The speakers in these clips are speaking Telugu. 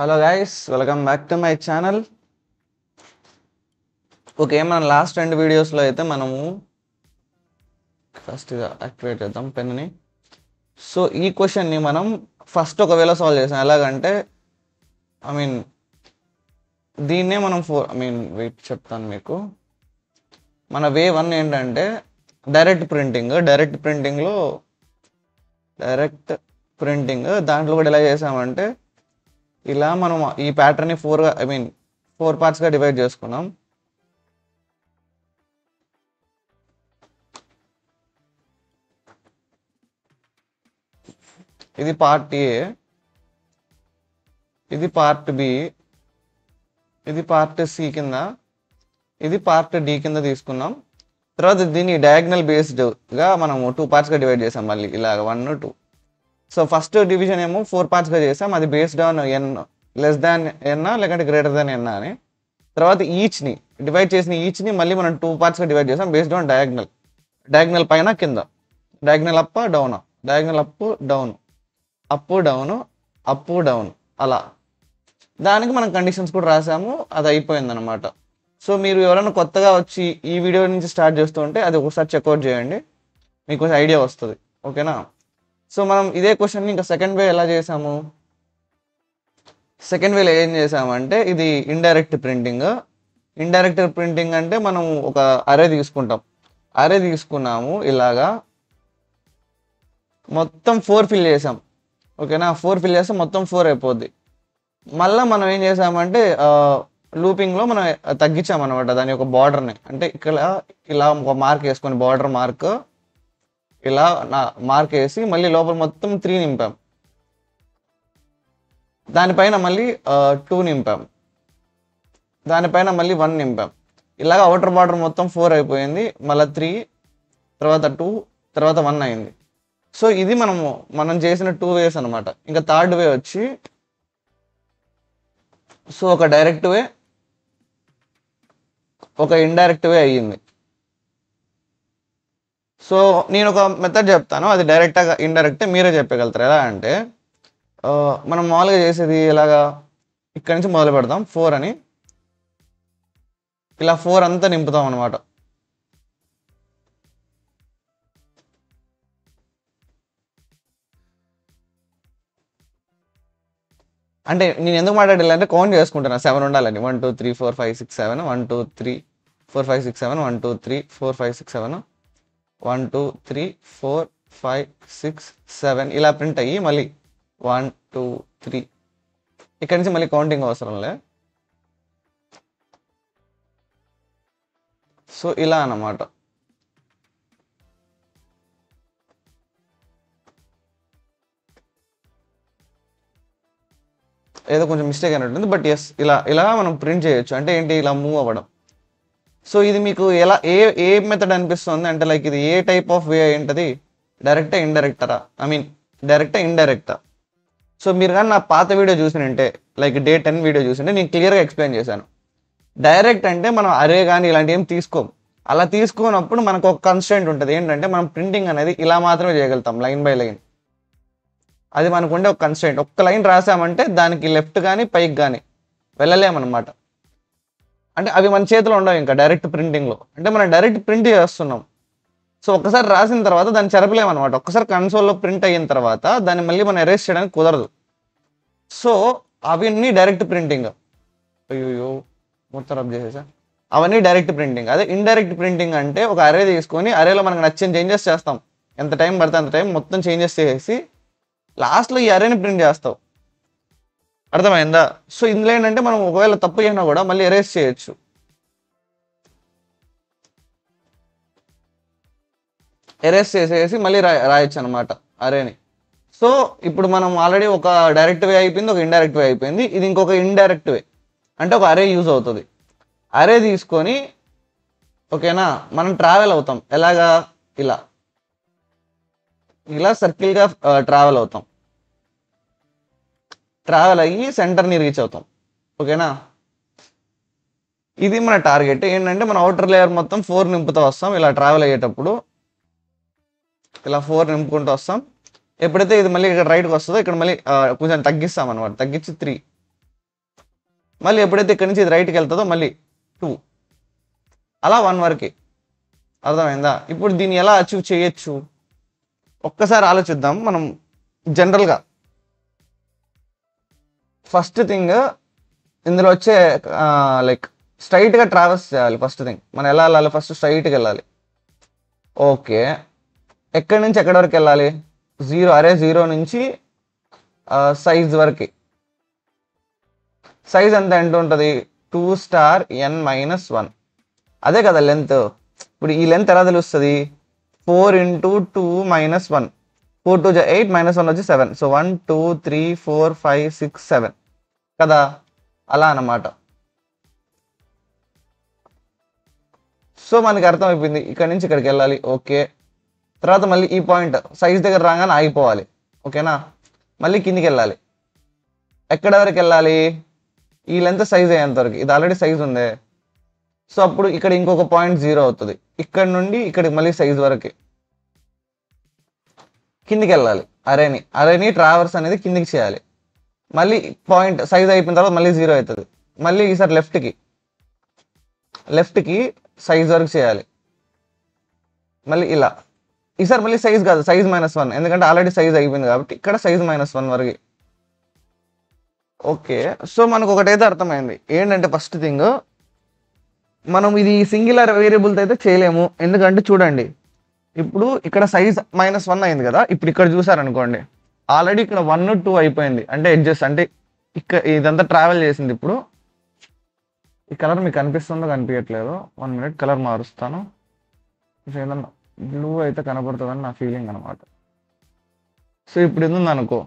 Hello guys, welcome back to my channel. Okay, మన లాస్ట్ 2 వీడియోస్లో అయితే మనము ఫస్ట్ యాక్టివేట్ చేద్దాం పెన్ని. సో ఈ క్వశ్చన్ని మనం ఫస్ట్ ఒకవేళ సాల్వ్ చేసాం. ఎలాగంటే దీన్నే మనం వెయిట్ చెప్తాను మీకు. మన వే 1 ఏంటంటే డైరెక్ట్ ప్రింటింగ్ దాంట్లో కూడా ఎలా చేసామంటే ఇలా మనం ఈ ప్యాటర్న్ని 4 పార్ట్స్గా డివైడ్ చేసుకున్నాం. ఇది పార్ట్ ఏ, ఇది పార్ట్ బి, ఇది పార్ట్ సి కింద, ఇది పార్ట్ డి కింద తీసుకున్నాం. తర్వాత దీన్ని డయాగ్నల్ బేస్డ్గా మనము 2 పార్ట్స్గా డివైడ్ చేసాం. మళ్ళీ ఇలాగ 1, 2. సో ఫస్ట్ డివిజన్ ఏమో 4 పార్ట్స్గా చేసాం. అది based on N less than ఎన్నా లేకంటే గ్రేటర్ దాన్ ఎన్నా అని. తర్వాత ఈచ్ని డివైడ్ చేసిన ఈచ్ని మళ్ళీ మనం 2 పార్ట్స్గా డివైడ్ చేసాం బేస్డ్ ఆన్ డయాగ్నల్ పైన కింద, diagonal up down, diagonal up down, up down అలా. దానికి మనం కండిషన్స్ కూడా రాసాము. అది అయిపోయింది అనమాట. సో మీరు ఎవరైనా కొత్తగా వచ్చి ఈ వీడియో నుంచి స్టార్ట్ చేస్తూ ఉంటే అది ఒకసారి చెక్అవుట్ చేయండి, మీకు కొంచెం ఐడియా వస్తుంది. ఓకేనా? సో మనం ఇదే క్వశ్చన్ని ఇంకా సెకండ్ వే ఎలా చేసాము? సెకండ్ వేలో ఏం చేసామంటే ఇది ఇండైరెక్ట్ ప్రింటింగ్ అంటే మనం ఒక అరే తీసుకున్నాము. ఇలాగా మొత్తం 4 ఫిల్ చేసాం. ఓకేనా? 4 ఫిల్ చేస్తే మొత్తం 4 అయిపోద్ది. మళ్ళీ మనం ఏం చేసామంటే లూపింగ్లో మనం తగ్గించామన్నమాట దాని యొక్క బార్డర్ని. అంటే ఇక్కడ ఇలా ఒక మార్క్ వేసుకొని బార్డర్ మార్క్ ఇలా మార్క్ వేసి మళ్ళీ లోపల మొత్తం 3 నింపాం. దానిపైన మళ్ళీ 2 నింపాం. దానిపైన మళ్ళీ 1 నింపాం. ఇలాగ అవుటర్ బార్డర్ మొత్తం 4 అయిపోయింది. మళ్ళీ 3, తర్వాత 2, తర్వాత 1 అయింది. సో ఇది మనం చేసిన 2 వేస్ అనమాట. ఇంకా థర్డ్ వే వచ్చి సో ఒక డైరెక్ట్ వే, ఒక ఇండైరెక్ట్ వే అయ్యింది. సో నేను ఒక మెథడ్ చెప్తాను, అది డైరెక్ట్గా ఇండైరెక్ట్ మీరే చెప్పగలుగుతారు. ఎలా అంటే మనం మామూలుగా చేసేది ఇలాగా ఇక్కడి నుంచి మొదలు పెడతాం 4 అని, ఇలా 4 అంతా నింపుతాం అనమాట. అంటే నేను ఎందుకు మాట్లాడాలంటే కౌంట్ చేసుకుంటాను, 7 ఉండాలని. 1 2 3 4 5 6 7, 1 2 3 4 5 6 7, 1 2 3 4 5 6 7, 1 2 3 4 5 6 7 ఇలా ప్రింట్ అయ్యి మళ్ళీ 1 2 3 ఇక్కడి నుంచి మళ్ళీ కౌంటింగ్ అవసరంలే. సో ఇలా అన్నమాట. ఏదో కొంచెం మిస్టేక్ అయినట్టుంది, బట్ ఎస్ ఇలా మనం ప్రింట్ చేయొచ్చు. అంటే ఏంటి, ఇలా మూవ్ అవ్వడం. సో ఇది మీకు ఎలా ఏ మెథడ్ అనిపిస్తుంది అంటే లైక్ ఇది ఏ టైప్ ఆఫ్ వే ఏంటది, డైరెక్టా ఇండైరెక్టా? సో మీరు కానీ నా పాత వీడియో చూసినంటే లైక్ డే 10 వీడియో చూసింటే నేను క్లియర్గా ఎక్స్ప్లెయిన్ చేశాను. డైరెక్ట్ అంటే మనం అరే కానీ ఇలాంటి ఏం తీసుకోం. అలా తీసుకున్నప్పుడు మనకు ఒక కన్స్ట్రెంట్ ఉంటుంది. ఏంటంటే మనం ప్రింటింగ్ అనేది ఇలా మాత్రమే చేయగలుగుతాం, లైన్ బై లైన్. అది మనకు ఉండే ఒక కన్స్ట్రెంట్. ఒక్క లైన్ రాసామంటే దానికి లెఫ్ట్ కానీ పైకి కానీ వెళ్ళలేమన్నమాట. అంటే అవి మన చేతిలో ఉండవు ఇంకా డైరెక్ట్ ప్రింటింగ్లో. అంటే మనం డైరెక్ట్ ప్రింట్ చేస్తున్నాం. సో ఒక్కసారి రాసిన తర్వాత దాన్ని చెరపలేమన్నమాట. ఒక్కసారి కన్సోల్లో ప్రింట్ అయిన తర్వాత దాన్ని మళ్ళీ మనం ఎరేస్ చేయడానికి కుదరదు. సో అవన్నీ డైరెక్ట్ ప్రింటింగ్. అయ్యో మొత్తం రబ్ చేసేసా. అవన్నీ డైరెక్ట్ ప్రింటింగ్. అదే ఇండైరెక్ట్ ప్రింటింగ్ అంటే ఒక అరే తీసుకొని అరేలో మనకు నచ్చిన చేంజెస్ చేస్తాం. ఎంత టైం పడితే అంత టైం మొత్తం చేంజెస్ చేసి లాస్ట్లో ఈ అరేని ప్రింట్ చేస్తావు. అర్థమైందా? సో ఇందులో ఏంటంటే మనం ఒకవేళ తప్పు చేసినా కూడా మళ్ళీ ఎరేస్ చేయొచ్చు. ఎరేస్ చేసేసి మళ్ళీ రాయొచ్చు అనమాట అరేని. సో ఇప్పుడు మనం ఆల్రెడీ ఒక డైరెక్ట్ వే అయిపోయింది, ఒక ఇండైరెక్ట్ వే అయిపోయింది. ఇది ఇంకొక ఇండైరెక్ట్ వే. అంటే ఒక అరే యూజ్ అవుతుంది. అరే తీసుకొని ఓకేనా మనం ట్రావెల్ అవుతాం. ఎలాగా, ఇలా సర్కిల్గా ట్రావెల్ అవుతాం. ట్రావెల్ అయ్యి సెంటర్ని రీచ్ అవుతాం. ఓకేనా? ఇది మన టార్గెట్. ఏంటంటే మన అవుటర్ లేయర్ మొత్తం 4 నింపుతూ వస్తాం. ఇలా ట్రావెల్ అయ్యేటప్పుడు ఇలా 4 నింపుకుంటూ వస్తాం. ఎప్పుడైతే ఇది మళ్ళీ ఇక్కడ రైట్కి వస్తుందో ఇక్కడ మళ్ళీ కొంచెం తగ్గిస్తాం అనమాట. తగ్గించి 3 మళ్ళీ ఎప్పుడైతే ఇక్కడ నుంచి ఇది రైట్కి వెళ్తుందో మళ్ళీ 2, అలా 1 వరకు. అర్థమైందా? ఇప్పుడు దీన్ని ఎలా అచీవ్ చేయొచ్చు ఒక్కసారి ఆలోచిద్దాం మనం. జనరల్గా ఫస్ట్ థింగ్ ఇందులో వచ్చే లైక్ స్ట్రైట్గా ట్రావెల్స్ చేయాలి. ఫస్ట్ థింగ్ మనం ఎలా వెళ్ళాలి? ఫస్ట్ స్ట్రైట్గా వెళ్ళాలి. ఓకే, ఎక్కడి నుంచి ఎక్కడి వరకు వెళ్ళాలి? 0 నుంచి సైజ్ వరకు. సైజ్ ఎంత ఉంటుంది? 2 స్టార్ n మైనస్ 1. అదే కదా లెంత్. ఇప్పుడు ఈ లెంత్ ఎలా తెలుస్తుంది? 4 into 2 minus 1. 4 2 8 minus 1 వచ్చి 7. సో 1 2 3 4 5 6 7 కదా, అలా అన్నమాట. సో మనకి అర్థమైపోయింది ఇక్కడ నుంచి ఇక్కడికి వెళ్ళాలి. ఓకే, తర్వాత మళ్ళీ ఈ పాయింట్ సైజ్ దగ్గర రాగానే ఆగిపోవాలి. ఓకేనా? మళ్ళీ కిందికి వెళ్ళాలి. ఎక్కడ వరకు వెళ్ళాలి? ఈ లెంత్ సైజ్ అయ్యేంత వరకు. ఇది ఆల్రెడీ సైజ్ ఉంది. సో అప్పుడు ఇక్కడ ఇంకొక పాయింట్ 0 అవుతుంది. ఇక్కడ నుండి ఇక్కడికి మళ్ళీ సైజ్ వరకు కిందికి వెళ్ళాలి. అరేని ట్రావర్స్ అనేది కిందికి చేయాలి. మళ్ళీ పాయింట్ సైజ్ అయిపోయిన తర్వాత మళ్ళీ 0 అవుతుంది. మళ్ళీ ఈసారి లెఫ్ట్కి సైజ్ వరకు చేయాలి. మళ్ళీ ఇలా. ఈసారి మళ్ళీ సైజ్ కాదు, సైజ్ -1, ఎందుకంటే ఆల్రెడీ సైజ్ అయిపోయింది కాబట్టి ఇక్కడ సైజ్ -1 వరకు. ఓకే, సో మనకు ఒకటైతే అర్థమైంది ఏంటంటే ఫస్ట్ థింగ్ మనం ఇది సింగులర్ వేరియబుల్తో అయితే చేయలేము. ఎందుకంటే చూడండి, ఇప్పుడు ఇక్కడ సైజ్ -1 అయింది కదా. ఇప్పుడు ఇక్కడ చూసారనుకోండి, ఆల్రెడీ ఇక్కడ 1 2 అయిపోయింది. అంటే ఎడ్జెస్ అంటే ఇక్కడ ఇదంతా ట్రావెల్ చేసింది. ఇప్పుడు ఈ కలర్ మీకు కనిపిస్తుందో కనిపించట్లేదు. 1 minute కలర్ మారుస్తాను. ఏదన్నా బ్లూ అయితే కనపడుతుందని నా ఫీలింగ్ అనమాట. సో ఇప్పుడు ఇది ఉందనుకో,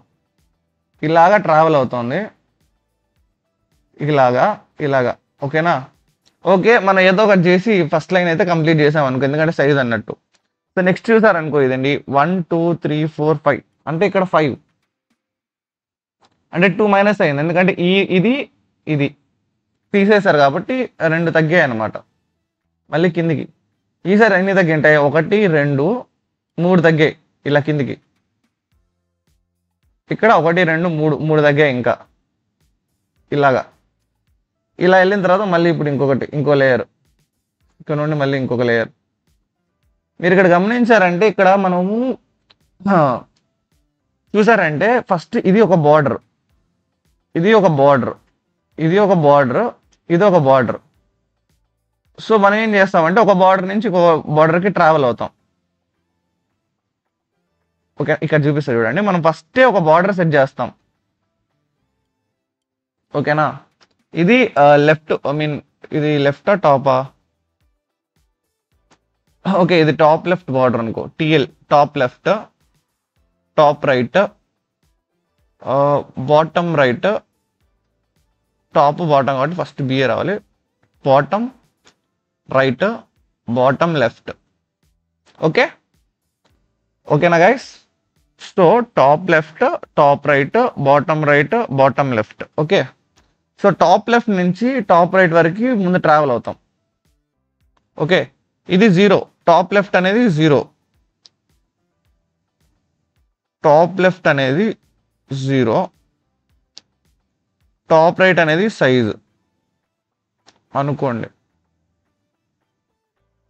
ఇలాగా ట్రావెల్ అవుతుంది, ఇలాగా. ఓకేనా? ఓకే, మనం ఏదో ఒకటి చేసి ఫస్ట్ లైన్ అయితే కంప్లీట్ చేసాం అనుకో, ఎందుకంటే సైజ్ అన్నట్టు. సో నెక్స్ట్ చూసారనుకో, ఇదండి 1 2 3 4 5 అంటే ఇక్కడ 5 అంటే 2 మైనస్ అయింది, ఎందుకంటే ఇది తీసేశారు కాబట్టి 2 తగ్గాయి అనమాట. మళ్ళీ కిందికి ఈసారి ఎన్ని తగ్గింటాయి? 1 2 3 తగ్గాయి ఇలా కిందికి. ఇక్కడ 1 2 3 తగ్గాయి. ఇంకా ఇలా వెళ్ళిన తర్వాత మళ్ళీ ఇప్పుడు ఇంకో లేయర్, ఇక్కడ నుండి మళ్ళీ ఇంకొక లేయర్. మీరు ఇక్కడ గమనించారంటే ఇక్కడ మనము చూసారంటే ఫస్ట్ ఇది ఒక బార్డర్, ఇది ఒక బార్డర్. సో మనం ఏం చేస్తామంటే ఒక బార్డర్ నుంచి ఇంకో బార్డర్కి ట్రావెల్ అవుతాం. ఓకే, ఇక్కడ చూపిస్తారు చూడండి. మనం ఫస్టే ఒక బార్డర్ సెట్ చేస్తాం. ఓకేనా? ఇది లెఫ్ట్, ఇది లెఫ్టా టాపా? ఓకే, ఇది టాప్ లెఫ్ట్ బార్డర్ అనుకో. TL top left, top right, bottom right, top bottom కాబట్టి ఫస్ట్ బిఏ రావాలి. Bottom right, bottom left. ఓకేనా guys? So top left, top right, bottom left. Okay, so top left నుంచి టాప్ రైట్ వరకు ముందు ట్రావెల్ అవుతాం. ఓకే, ఇది 0. టాప్ లెఫ్ట్ అనేది 0, టాప్ లెఫ్ట్ అనేది 0, టాప్ రైట్ అనేది సైజ్ అనుకోండి.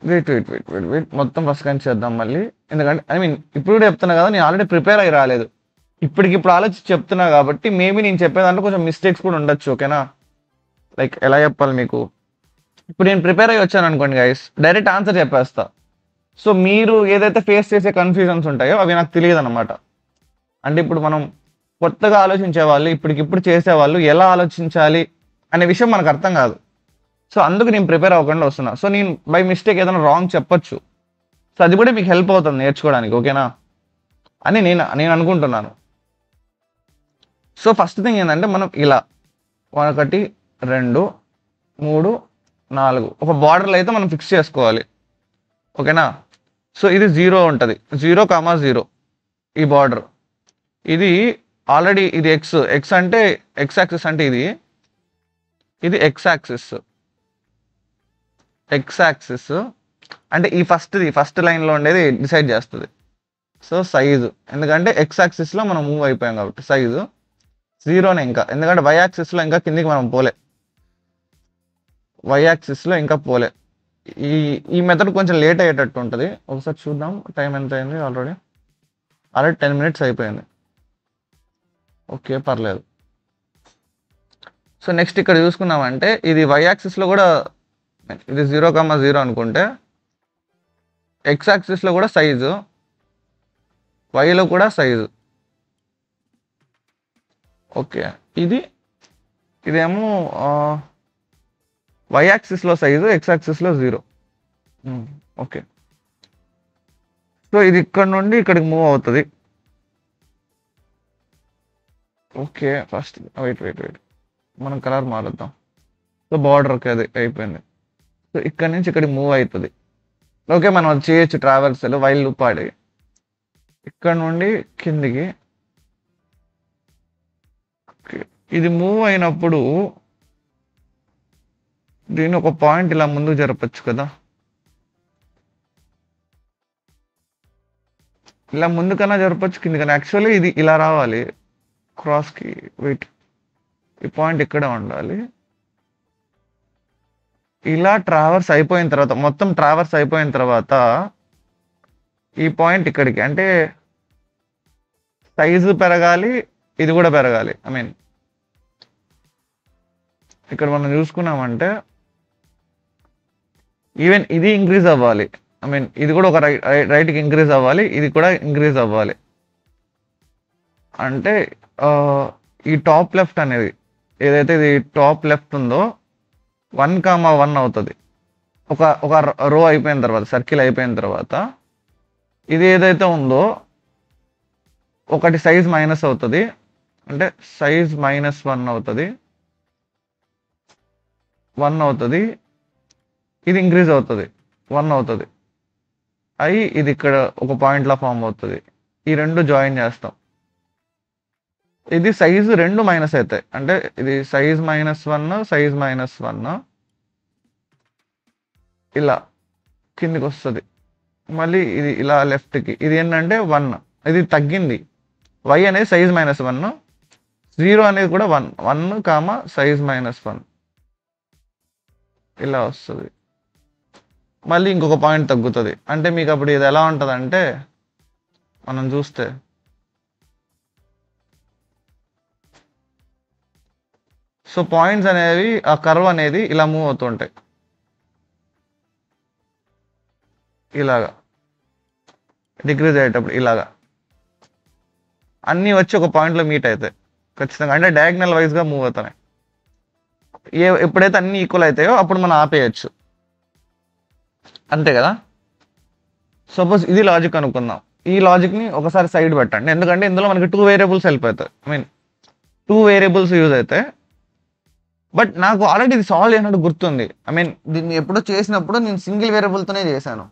వెయిట్ మొత్తం ఫస్ట్ కానీ చేద్దాం మళ్ళీ, ఎందుకంటే ఇప్పుడు కూడా చెప్తున్నా కదా, నేను ఆల్రెడీ ప్రిపేర్ అయ్యి రాలేదు. ఇప్పటికిప్పుడు ఆలోచించి చెప్తున్నా కాబట్టి మేబీ నేను చెప్పేదాంట్లో కొంచెం మిస్టేక్స్ కూడా ఉండొచ్చు. ఓకేనా? లైక్ ఎలా చెప్పాలి మీకు, ఇప్పుడు నేను ప్రిపేర్ అయ్యి వచ్చాను అనుకోండి గైస్, డైరెక్ట్ ఆన్సర్ చెప్పేస్తా. సో మీరు ఏదైతే ఫేస్ చేసే కన్ఫ్యూజన్స్ ఉంటాయో అవి నాకు తెలియదు అనమాట. అంటే ఇప్పుడు మనం కొత్తగా ఆలోచించే వాళ్ళు, ఇప్పటికిప్పుడు చేసేవాళ్ళు ఎలా ఆలోచించాలి అనే విషయం మనకు అర్థం కాదు. సో అందుకు నేను ప్రిపేర్ అవ్వకుండా వస్తున్నా. సో నేను బై మిస్టేక్ ఏదైనా రాంగ్ చెప్పొచ్చు. సో అది కూడా మీకు హెల్ప్ అవుతుంది నేర్చుకోవడానికి. ఓకేనా అని నేను అనుకుంటున్నాను. సో ఫస్ట్ థింగ్ ఏంటంటే మనం ఇలా 1 2 3 4 ఒక బార్డర్లో అయితే మనం ఫిక్స్ చేసుకోవాలి. ఓకేనా? సో ఇది 0 ఉంటుంది, 0,0 ఈ బార్డర్. ఇది ఆల్రెడీ ఇది ఎక్స్ అంటే ఎక్స్ యాక్సిస్ అంటే ఇది ఎక్స్ యాక్సిస్ అంటే ఈ ఫస్ట్ లైన్లో ఉండేది డిసైడ్ చేస్తుంది. సో సైజు, ఎందుకంటే ఎక్స్ యాక్సిస్లో మనం మూవ్ అయిపోయాం కాబట్టి సైజు 0నే ఇంకా, ఎందుకంటే వై యాక్సిస్లో ఇంకా కిందికి మనం పోలే. వై యాక్సిస్లో ఇంకా పోలే. ఈ ఈ మెథడ్ కొంచెం లేట్ అయ్యేటట్టు ఉంటుంది. ఒకసారి చూద్దాం టైం ఎంత అయింది. ఆల్రెడీ 10 minutes అయిపోయింది. ఓకే, పర్లేదు. సో నెక్స్ట్ ఇక్కడ చూసుకున్నామంటే ఇది వై యాక్సిస్లో కూడా ఇది 0,0 అనుకుంటే ఎక్స్ యాక్సిస్లో కూడా సైజు, వైలో కూడా సైజు. ఓకే, ఇదేమో వై యాక్సిస్లో సైజు, ఎక్స్ యాక్సిస్లో 0. ఓకే, సో ఇది ఇక్కడ నుండి ఇక్కడికి మూవ్ అవుతుంది. ఓకే, ఫస్ట్ వెయిట్ మనం కలర్ మారుద్దాం. సో బార్డర్ ఓకే, అది అయిపోయింది. సో ఇక్కడ నుంచి ఇక్కడికి మూవ్ అవుతుంది. ఓకే, మనం అది చేయొచ్చు ట్రావెల్స్లో వైల్ లూప్ ఆడి ఇక్కడ నుండి కిందికి. ఇది మూవ్ అయినప్పుడు దీన్ని ఒక పాయింట్ ఇలా ముందుకు జరపచ్చు కదా, ఇలా ముందుకన్నా జరపచ్చు, కిందికన్నా. యాక్చువల్లీ ఇది ఇలా రావాలి క్రాస్కి. వెయిట్, ఈ పాయింట్ ఇక్కడే ఉండాలి. ఇలా ట్రావర్స్ అయిపోయిన తర్వాత, మొత్తం ట్రావర్స్ అయిపోయిన తర్వాత ఈ పాయింట్ ఇక్కడికి, అంటే సైజు పెరగాలి, ఇది కూడా పెరగాలి. ఐ మీన్ ఇక్కడ మనం చూసుకున్నామంటే ఈవెన్ ఇది ఇంక్రీజ్ అవ్వాలి. ఐ మీన్ ఇది కూడా ఒక రైట్కి ఇంక్రీజ్ అవ్వాలి, ఇది కూడా ఇంక్రీజ్ అవ్వాలి. అంటే ఈ టాప్ లెఫ్ట్ అనేది ఏదైతే ఇది టాప్ లెఫ్ట్ ఉందో 1,1 అవుతుంది. ఒక రో అయిపోయిన తర్వాత, సర్కిల్ అయిపోయిన తర్వాత ఇది ఏదైతే ఉందో ఒకటి సైజ్ మైనస్ అవుతుంది, అంటే సైజ్ -1 అవుతుంది, 1 అవుతుంది. ఇది ఇంక్రీజ్ అవుతుంది, 1 అవుతుంది. ఇది ఇక్కడ ఒక పాయింట్లో ఫామ్ అవుతుంది. ఈ రెండు జాయిన్ చేస్తాం. ఇది సైజు రెండు మైనస్ అవుతాయి, అంటే ఇది సైజ్ -1, సైజ్ -1 ఇలా కిందికి వస్తుంది. మళ్ళీ ఇది ఇలా లెఫ్ట్కి. ఇది ఏంటంటే 1, ఇది తగ్గింది. వై అనేది సైజ్ -1, 0 అనేది కూడా 1, సైజ్ -1 ఇలా వస్తుంది. మళ్ళీ ఇంకొక పాయింట్ తగ్గుతుంది. అంటే మీకు అప్పుడు ఇది ఎలా ఉంటుంది అంటే మనం చూస్తే సో పాయింట్స్ అనేవి, ఆ కర్వ్ అనేది ఇలా మూవ్ అవుతుంటాయి, ఇలాగా డిక్రీజ్ అయ్యేటప్పుడు ఇలాగా అన్నీ వచ్చి ఒక పాయింట్లో మీట్ అవుతాయి ఖచ్చితంగా. అంటే డయాగ్నల్ వైజ్గా మూవ్ అవుతున్నాయి. ఎప్పుడైతే అన్నీ ఈక్వల్ అవుతాయో అప్పుడు మనం ఆపేయచ్చు, అంతే కదా. సపోజ్ ఇది లాజిక్ అనుకుందాం. ఈ లాజిక్ని ఒకసారి సైడ్ పెట్టండి, ఎందుకంటే ఇందులో మనకి 2 వేరియబుల్స్ వెళ్ళిపోతాయి. ఐ మీన్ 2 వేరియబుల్స్ యూజ్ అవుతాయి. బట్ నాకు ఆల్రెడీ ఇది సాల్వ్ చేయనట్టు గుర్తుంది. ఐ మీన్ దీన్ని ఎప్పుడో చేసినప్పుడు నేను సింగిల్ వేరియబుల్తోనే చేశాను,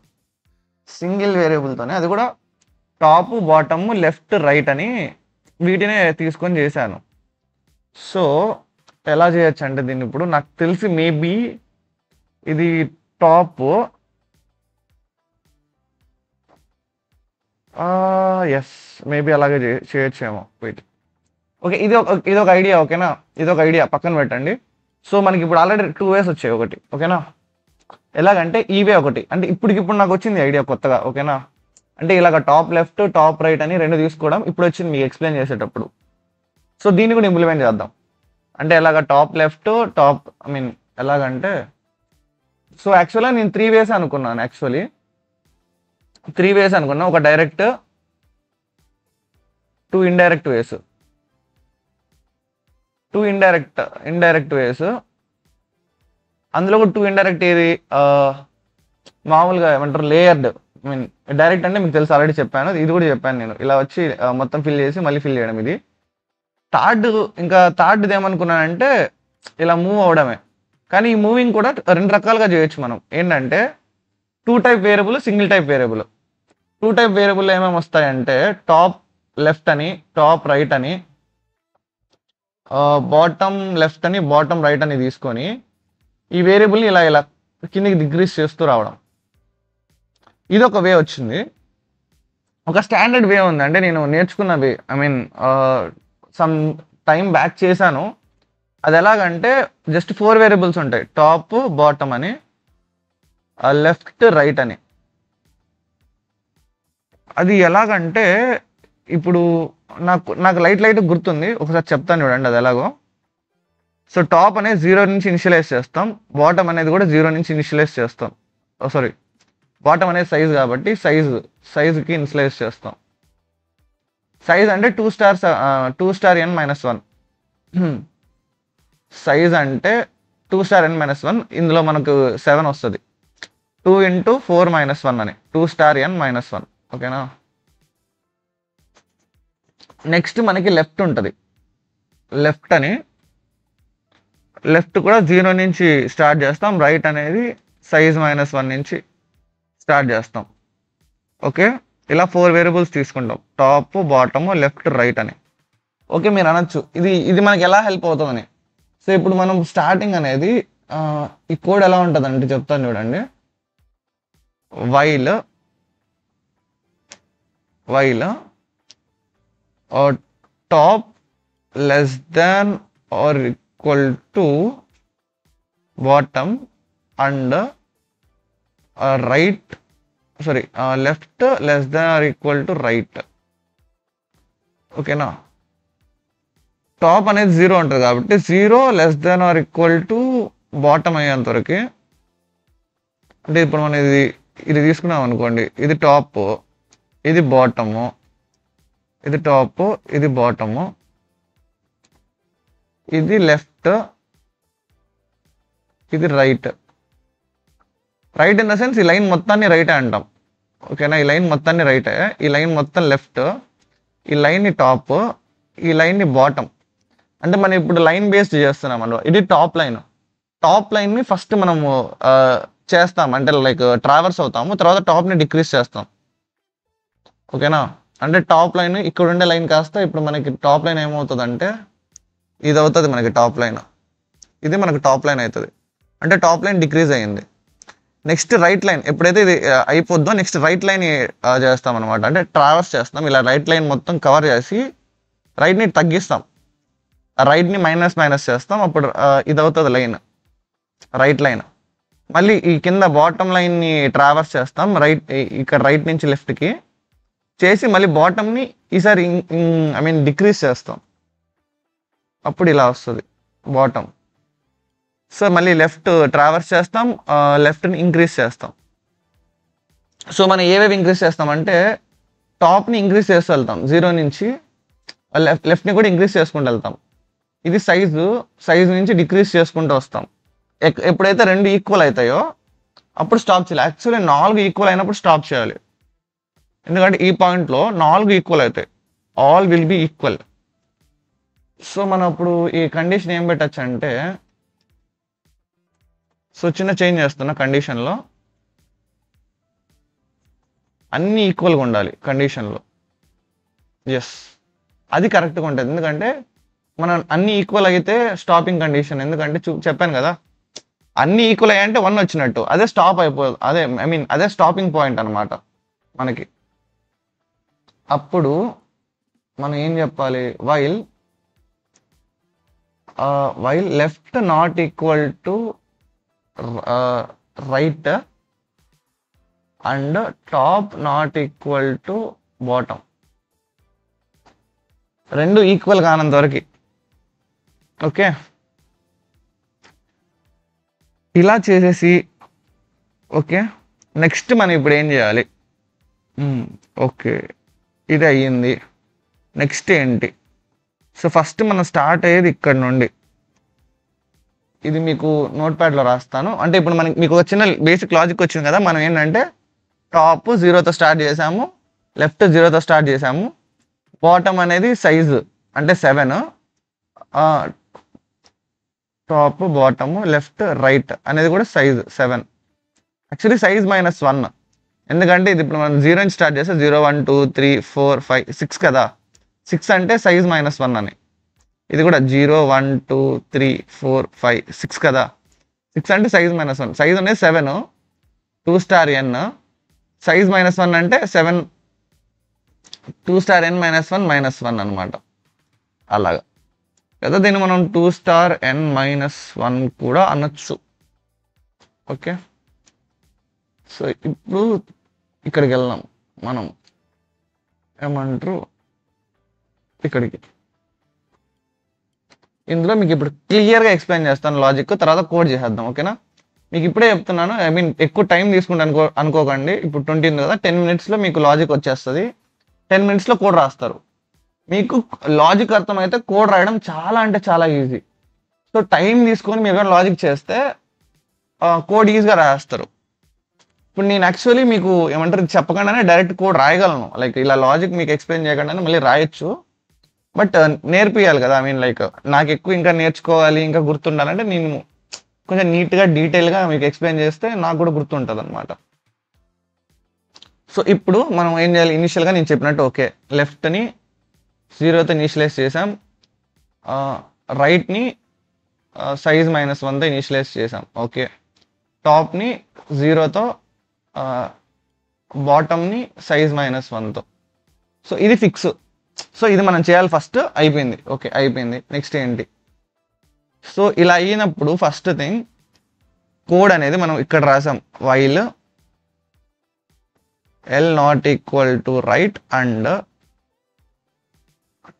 సింగిల్ వేరియబుల్తోనే. అది కూడా టాప్, బాటమ్, లెఫ్ట్, రైట్ అని వీటినే తీసుకొని చేశాను. సో ఎలా చేయొచ్చు అంటే దీన్ని ఇప్పుడు నాకు తెలిసి మేబీ ఇది టాప్, ఎస్ మేబీ అలాగే చేయొచ్చేమో. వెయిట్, ఓకే, ఇది ఒక ఐడియా. ఓకేనా, ఇది ఒక ఐడియా పక్కన పెట్టండి. సో మనకి ఇప్పుడు ఆల్రెడీ 2 వేస్ వచ్చాయి ఒకటి. ఓకేనా, ఎలాగంటే ఈ వే ఒకటి, అంటే ఇప్పటికిప్పుడు నాకు వచ్చింది ఐడియా కొత్తగా. ఓకేనా, అంటే ఇలాగ టాప్ లెఫ్ట్, టాప్ రైట్ అని 2 తీసుకోవడం ఇప్పుడు వచ్చింది మీకు ఎక్స్ప్లెయిన్ చేసేటప్పుడు. సో దీన్ని కూడా ఇంప్లిమెంట్ చేద్దాం. అంటే ఎలాగ top left, top, I mean ఎలాగంటే, సో యాక్చువల్గా నేను 3 వేస్ అనుకున్నాను. యాక్చువల్లీ 3 వేస్ అనుకున్నా, ఒక డైరెక్ట్, 2 ఇండైరెక్ట్ వేస్, 2 ఇండైరెక్ట్ వేస్. అందులో కూడా 2 ఇండైరెక్ట్ ఏది మామూలుగా ఏమంటారు లేయర్డ్. ఐ మీన్ డైరెక్ట్ అంటే మీకు తెలుసు, ఆల్రెడీ చెప్పాను, ఇది కూడా చెప్పాను నేను. ఇలా వచ్చి మొత్తం ఫిల్ చేసి మళ్ళీ ఫిల్ చేయడం. ఇది థర్డ్ది ఏమనుకున్నానంటే ఇలా మూవ్ అవడమే. కానీ ఈ మూవింగ్ కూడా 2 రకాలుగా చేయొచ్చు మనం. ఏంటంటే 2 type variable, single type variable. 2 type variable ఏమేమి వస్తాయంటే టాప్ లెఫ్ట్ అని, టాప్ రైట్ అని, బాటమ్ లెఫ్ట్ అని, బాటమ్ రైట్ అని తీసుకొని ఈ వేరియబుల్ని ఇలా కిందికి డిక్రీజ్ చేస్తూ రావడం. ఇది ఒక వే వచ్చింది. ఒక స్టాండర్డ్ వే ఉంది, అంటే నేను నేర్చుకున్న way. I mean some time back చేశాను. అది ఎలాగంటే జస్ట్ 4 వేరియబుల్స్ ఉంటాయి, టాప్ బాటమ్ అని, లెఫ్ట్ రైట్ అని. అది ఎలాగంటే ఇప్పుడు నాకు లైట్ గుర్తుంది, ఒకసారి చెప్తాను చూడండి అది ఎలాగో. సో టాప్ అనేది 0 నుంచి ఇనిషియలైజ్ చేస్తాం, బాటమ్ అనేది కూడా 0 నుంచి ఇనిషియలైజ్ చేస్తాం. సారీ, బాటమ్ అనేది సైజ్ కాబట్టి సైజ్కి ఇనిషియలైజ్ చేస్తాం. సైజ్ అంటే 2 స్టార్ n - 1. సైజ్ అంటే 2 స్టార్ n - 1. ఇందులో మనకు 7 వస్తుంది, 2 × 4 - 1 అని, 2 స్టార్ n - 1. ఓకేనా. నెక్స్ట్ మనకి లెఫ్ట్ ఉంటుంది, లెఫ్ట్ అని, లెఫ్ట్ కూడా 0 నుంచి స్టార్ట్ చేస్తాం, రైట్ అనేది సైజ్ -1 నుంచి స్టార్ట్ చేస్తాం. ఓకే, ఇలా 4 వేరియబుల్స్ తీసుకుంటాం, టాప్ బాటమ్ లెఫ్ట్ రైట్ అని. ఓకే, మీరు అనొచ్చు ఇది మనకి ఎలా హెల్ప్ అవుతుందని. సో ఇప్పుడు మనం స్టార్టింగ్ అనేది ఈ కోడ్ ఎలా ఉంటుంది అంటే చెప్తాను చూడండి. While top less than or equal to bottom and left less than or equal to right. ఓకేనా. టాప్ అనేది 0 ఉంటుంది కాబట్టి 0 less than or equal to bottom అయ్యేంతవరకు. అంటే ఇప్పుడు మనం ఇది తీసుకున్నాం అనుకోండి, ఇది టాప్, ఇది బాటము, ఇది టాప్, ఇది బాటము, ఇది లెఫ్ట్, ఇది right. Right in the sense ఈ లైన్ మొత్తాన్ని రైటే అంటాం. ఓకేనా, ఈ లైన్ మొత్తాన్ని రైటే, ఈ లైన్ మొత్తం లెఫ్ట్, ఈ లైన్ని టాప్, ఈ లైన్ని బాటమ్. అంటే మనం ఇప్పుడు లైన్ బేస్డ్ చేస్తున్నాం అన్నమాట. ఇది టాప్ లైన్ని ఫస్ట్ మనము చేస్తాం, అంటే లైక్ ట్రావర్స్ అవుతాము, తర్వాత టాప్ని డిక్రీజ్ చేస్తాం. ఓకేనా. అంటే టాప్ లైన్ ఇక్కడ ఉండే లైన్ కాస్త ఇప్పుడు మనకి టాప్ లైన్ ఏమవుతుంది అంటే ఇది అవుతుంది మనకి టాప్ లైన్, ఇది మనకి టాప్ లైన్ అవుతుంది. అంటే టాప్ లైన్ డిక్రీజ్ అయ్యింది. నెక్స్ట్ రైట్ లైన్ ఎప్పుడైతే ఇది అయిపోద్దో నెక్స్ట్ రైట్ లైన్ చేస్తాం అనమాట. అంటే ట్రావర్స్ చేస్తాం, ఇలా రైట్ లైన్ మొత్తం కవర్ చేసి రైట్ని తగ్గిస్తాం, రైట్ని మైనస్ చేస్తాం, అప్పుడు ఇది అవుతుంది లైన్, రైట్ లైన్. మళ్ళీ ఈ కింద బాటమ్ లైన్ని ట్రావర్స్ చేస్తాం, ఇక్కడ రైట్ నుంచి లెఫ్ట్కి చేసి మళ్ళీ బాటమ్ని ఈసారి డిక్రీజ్ చేస్తాం, అప్పుడు ఇలా వస్తుంది బాటమ్. సో మళ్ళీ లెఫ్ట్ ట్రావర్స్ చేస్తాం, లెఫ్ట్ని ఇంక్రీజ్ చేస్తాం. సో మనం ఏవేవి ఇంక్రీజ్ చేస్తామంటే టాప్ని ఇంక్రీజ్ చేస్తూ వెళ్తాం 0 నుంచి, లెఫ్ట్ని కూడా ఇంక్రీజ్ చేసుకుంటూ వెళ్తాం. ఇది సైజు నుంచి డిక్రీజ్ చేసుకుంటూ వస్తాం. ఎప్పుడైతే 2 ఈక్వల్ అవుతాయో అప్పుడు స్టాప్ చేయాలి. యాక్చువల్లీ 4 ఈక్వల్ అయినప్పుడు స్టాప్ చేయాలి, ఎందుకంటే ఈ పాయింట్లో 4 ఈక్వల్ అవుతాయి, all will be equal. So మనం అప్పుడు ఈ కండిషన్ ఏం పెట్టచ్చు అంటే, సో చిన్న చేంజ్ చేస్తున్నా కండిషన్లో, అన్నీ ఈక్వల్గా ఉండాలి కండిషన్లో. ఎస్, అది కరెక్ట్గా ఉంటుంది. ఎందుకంటే మనం అన్ని ఈక్వల్ అయితే స్టాపింగ్ కండిషన్, ఎందుకంటే చెప్పాను కదా అన్ని ఈక్వల్ అయ్యాయంటే 1 వచ్చినట్టు, అదే స్టాప్ అయిపోదు, అదే స్టాపింగ్ పాయింట్ అనమాట మనకి. అప్పుడు మనం ఏం చెప్పాలి, while left not equal to right and top not equal to bottom, 2 equal కానంత వరకు. ఓకే, ఇలా చేసేసి ఓకే. నెక్స్ట్ మనం ఇప్పుడు ఏం చేయాలి, ఓకే ఇది అయ్యింది. నెక్స్ట్ ఏంటి, సో ఫస్ట్ మనం స్టార్ట్ అయ్యేది ఇక్కడ నుండి, ఇది మీకు నోట్ ప్యాడ్లో రాస్తాను. అంటే ఇప్పుడు మీకు ఒక చిన్న బేసిక్ లాజిక్ వచ్చింది కదా. మనం ఏంటంటే టాప్ 0తో స్టార్ట్ చేసాము, లెఫ్ట్ 0తో స్టార్ట్ చేసాము, బాటమ్ అనేది సైజు అంటే 7, టాప్ బాటమ్ లెఫ్ట్ రైట్ అనేది కూడా సైజ్ 7. యాక్చువల్లీ సైజ్ -1, ఎందుకంటే ఇది ఇప్పుడు మనం 0 నుంచి స్టార్ట్ చేస్తే 0 1 2 3 4 5 6 కదా, 6 అంటే సైజ్ -1 అని. ఇది కూడా 0 1 2 3 4 5 6 కదా, 6 అంటే సైజ్ -1. సైజ్ అనేది 7, 2 స్టార్ n, సైజ్ -1 అంటే 7, 2 స్టార్ n -1 -1 అనమాట. అలాగా లేదా దీన్ని మనం 2 స్టార్ n-1 కూడా అనొచ్చు. ఓకే, సో ఇప్పుడు ఇక్కడికి వెళ్దాం మనం, ఏమంటారు ఇక్కడికి. ఇందులో మీకు ఇప్పుడు క్లియర్గా ఎక్స్ప్లెయిన్ చేస్తాను లాజిక్, తర్వాత కోడ్ చేసేద్దాం. ఓకేనా, మీకు ఇప్పుడే చెప్తున్నాను, ఐ మీన్ ఎక్కువ టైం తీసుకుంటే అనుకోకండి. ఇప్పుడు 20 ఉంది కదా, 10 minutesలో మీకు లాజిక్ వచ్చేస్తుంది. 10 minutesలో కోడ్ రాస్తారు. మీకు లాజిక్ అర్థమైతే కోడ్ రాయడం చాలా అంటే చాలా ఈజీ. సో టైం తీసుకొని మీరు లాజిక్ చేస్తే కోడ్ ఈజీగా రాస్తారు. ఇప్పుడు నేను యాక్చువల్లీ మీకు ఏమంటారు చెప్పకుండానే డైరెక్ట్ కోడ్ రాయగలను, లైక్ ఇలా లాజిక్ మీకు ఎక్స్ప్లెయిన్ చేయకుండానే మళ్ళీ రాయొచ్చు. బట్ నేర్పియాలి కదా, ఐ మీన్ లైక్ నాకు ఎక్కువ ఇంకా నేర్చుకోవాలి, ఇంకా గుర్తుండాలంటే నేను కొంచెం నీట్గా డీటెయిల్గా మీకు ఎక్స్ప్లెయిన్ చేస్తే నాకు కూడా గుర్తుంటుంది అనమాట. సో ఇప్పుడు మనం ఏం చేయాలి, ఇనిషియల్గా నేను చెప్పినట్టు ఓకే, లెఫ్ట్ని 0తో ఇనిషియలైజ్ చేసాం, రైట్ని size -1తో ఇనిషియలైజ్ చేసాం. ఓకే, టాప్ని 0తో, బాటమ్ని size -1తో. సో ఇది ఫిక్స్. సో ఇది మనం చేయాలి ఫస్ట్. అయిపోయింది, ఓకే అయిపోయింది. నెక్స్ట్ ఏంటి, సో ఇలా అయినప్పుడు ఫస్ట్ థింగ్ కోడ్ అనేది మనం ఇక్కడ రాసాం, while L ≠ right and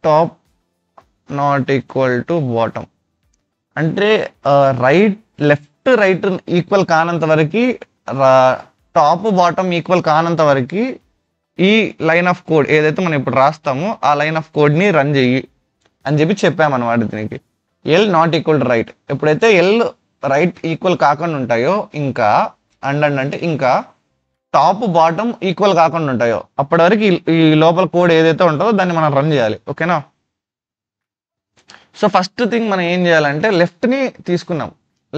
top ≠ bottom. అంటే లెఫ్ట్ రైట్ ఈక్వల్ కానంత వరకు, టాప్ బాటమ్ ఈక్వల్ కానంత వరకు ఈ లైన్ ఆఫ్ కోడ్ ఏదైతే మనం ఇప్పుడు రాస్తామో ఆ లైన్ ఆఫ్ కోడ్ని రన్ చెయ్యి అని చెప్పామన్నమాట దీనికి. L ≠ right, ఎప్పుడైతే L రైట్ ఈక్వల్ కాకుండా ఉంటాయో, ఇంకా అంటే ఇంకా టాప్ బాటమ్ ఈక్వల్ కాకుండా ఉంటాయో అప్పటి వరకు ఈ లోపల కోడ్ ఏదైతే ఉంటుందో దాన్ని మనం రన్ చేయాలి. ఓకేనా, సో ఫస్ట్ థింగ్ మనం ఏం చేయాలంటే లెఫ్ట్ని తీసుకున్నాం,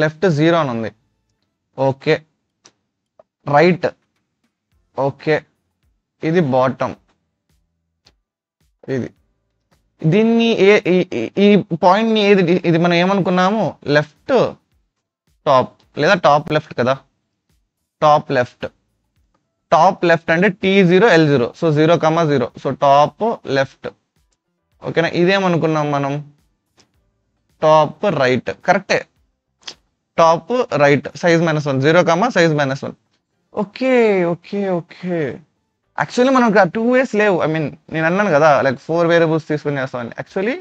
లెఫ్ట్ 0 అని ఉంది. ఓకే, రైట్ ఓకే, ఇది బాటమ్, దీన్ని ఈ పాయింట్ని ఇది మనం ఏమనుకున్నాము, లెఫ్ట్ టాప్ లేదా టాప్ లెఫ్ట్ కదా, టాప్ లెఫ్ట్ అంటే T0 L0, so 0,0, so top left. ఓకేనా, ఇదేమనుకున్నాం మనం, టాప్ రైట్, కరెక్టే, top right size -1, 0, size -1. Okay okay okay, actually మనకు 2 ways లేవు. ఐ మీన్ నేను అన్నాను కదా లైక్ 4 వేరియబుల్స్ తీసుకుని చేస్తామని. యాక్చువల్లీ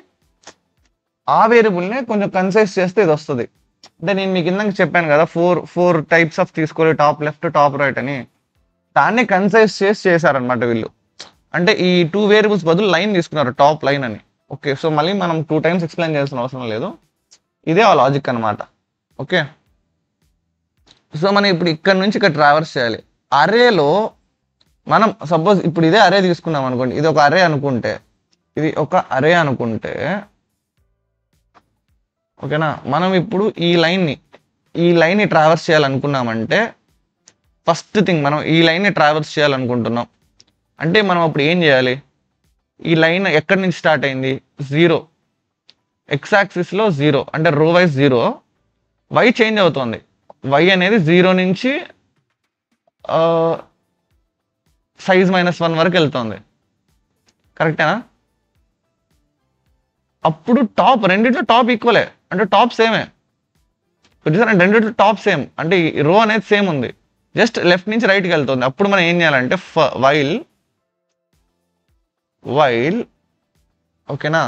ఆ వేరియబుల్నే కొంచెం కన్సైజ్ చేస్తే ఇది వస్తుంది. అంటే నేను మీకు ఇందాక చెప్పాను కదా, ఫోర్ టైప్స్ ఆఫ్ తీసుకోవాలి, టాప్ లెఫ్ట్ టాప్ రైట్ అని. దాన్ని కన్సైజ్ చేశారనమాట వీళ్ళు. అంటే ఈ 2 వేరియబుల్స్ బదులు లైన్ తీసుకున్నారు, టాప్ లైన్ అని. ఓకే, సో మళ్ళీ మనం 2 times ఎక్స్ప్లెయిన్ చేయాల్సిన అవసరం లేదు, ఇదే ఆ లాజిక్ అనమాట. ఓకే, సో మనం ఇప్పుడు ఇక్కడ నుంచి ఇక్కడ ట్రావర్స్ చేయాలి. అరేలో మనం సపోజ్ ఇప్పుడు ఇదే అరే తీసుకున్నాం అనుకోండి, ఇది ఒక అరే అనుకుంటే, ఓకేనా, మనం ఇప్పుడు ఈ లైన్ని ట్రావర్స్ చేయాలనుకున్నామంటే ఫస్ట్ థింగ్ మనం ఈ లైన్ని ట్రావర్స్ చేయాలనుకుంటున్నాం అంటే మనం అప్పుడు ఏం చేయాలి, ఈ లైన్ ఎక్కడి నుంచి స్టార్ట్ అయింది, 0, ఎక్స్ యాక్సిస్లో 0 అంటే రో వైజ్ 0, వై చేంజ్ అవుతుంది, వై అనేది 0 నుంచి size -1 వరకు వెళ్తుంది, కరెక్టేనా. అప్పుడు రెండిట్లో టాప్ ఈక్వలే, అంటే టాప్ సేమే, రెండిట్లో టాప్ సేమ్, అంటే రో అనేది సేమ్ ఉంది, జస్ట్ లెఫ్ట్ నుంచి రైట్కి వెళ్తుంది. అప్పుడు మనం ఏం చేయాలంటే వైల్ ఓకేనా,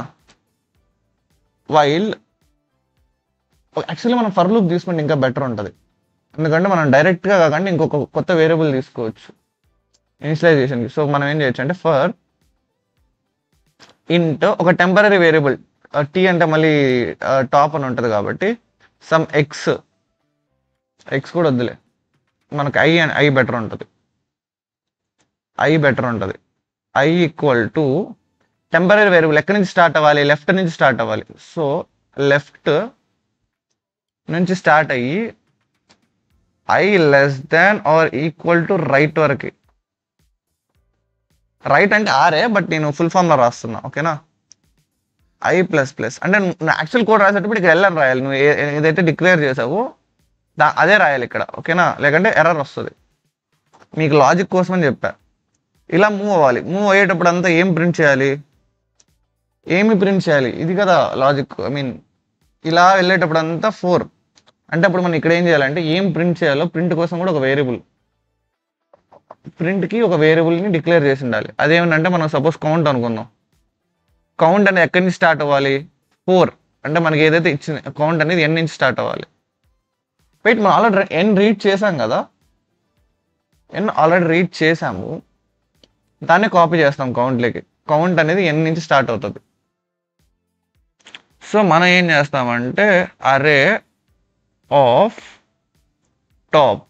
యాక్చువల్లీ మనం ఫర్ లూప్ తీసుకుంటే ఇంకా బెటర్ ఉంటుంది, ఎందుకంటే మనం డైరెక్ట్గా కాకుండా ఇంకొక కొత్త వేరియబుల్ తీసుకోవచ్చు ఇనిషియలైజేషన్కి. సో మనం ఏం చేయొచ్చు అంటే ఫర్ ఇంట్ ఒక టెంపరీ వేరియబుల్, టీ అంటే మళ్ళీ టాప్ అని ఉంటుంది కాబట్టి సమ్ ఎక్స్ కూడా వద్దులే, మనకు ఐ బెటర్ ఉంటుంది, I equal to temporary variable ఎక్కడి నుంచి స్టార్ట్ అవ్వాలి, లెఫ్ట్ నుంచి స్టార్ట్ అవ్వాలి. సో లెఫ్ట్ నుంచి స్టార్ట్ అయ్యి ఐ < రైట్ వరకు. రైట్ అంటే ఆరే, బట్ నేను ఫుల్ ఫామ్లో రాస్తున్నా. ఓకేనా, ఐ ప్లస్ అంటే యాక్చువల్ కోడ్ రాసేటప్పుడు ఇక్కడ ఎల్ అని రాయాలి, నువ్వు ఏదైతే డిక్లేర్ చేసావో అదే రాయాలి ఇక్కడ. ఓకేనా, లేకంటే ఎర్రర్ వస్తుంది. మీకు లాజిక్ కోసం అని చెప్పా. ఇలా మూవ్ అవ్వాలి, మూవ్ అయ్యేటప్పుడు అంతా ఏం ప్రింట్ చేయాలి, ఏమి ప్రింట్ చేయాలి, ఇది కదా లాజిక్. ఐ మీన్ ఇలా వెళ్ళేటప్పుడు అంతా 4. అంటే అప్పుడు మనం ఇక్కడ ఏం చేయాలంటే ఏం ప్రింట్ చేయాలో ప్రింట్ కోసం కూడా ఒక వేరియబుల్, ప్రింట్కి ఒక వేరియబుల్ని డిక్లేర్ చేసి ఉండాలి. అదేమిటంటే మనం సపోజ్ కౌంట్ అనుకుందాం. కౌంట్ అనేది ఎక్కడి నుంచి స్టార్ట్ అవ్వాలి, 4. అంటే మనకి ఏదైతే ఇచ్చింది కౌంట్ అనేది n నుంచి స్టార్ట్ అవ్వాలి. వెయిట్, మనం ఆల్రెడీ n రీడ్ చేసాం కదా, n ఆల్రెడీ రీడ్ చేసాము, దాన్ని కాపీ చేస్తాం కౌంట్లోకి. కౌంట్ అనేది n నుంచి స్టార్ట్ అవుతుంది. సో మనం ఏం చేస్తామంటే అరే ఆఫ్ టాప్,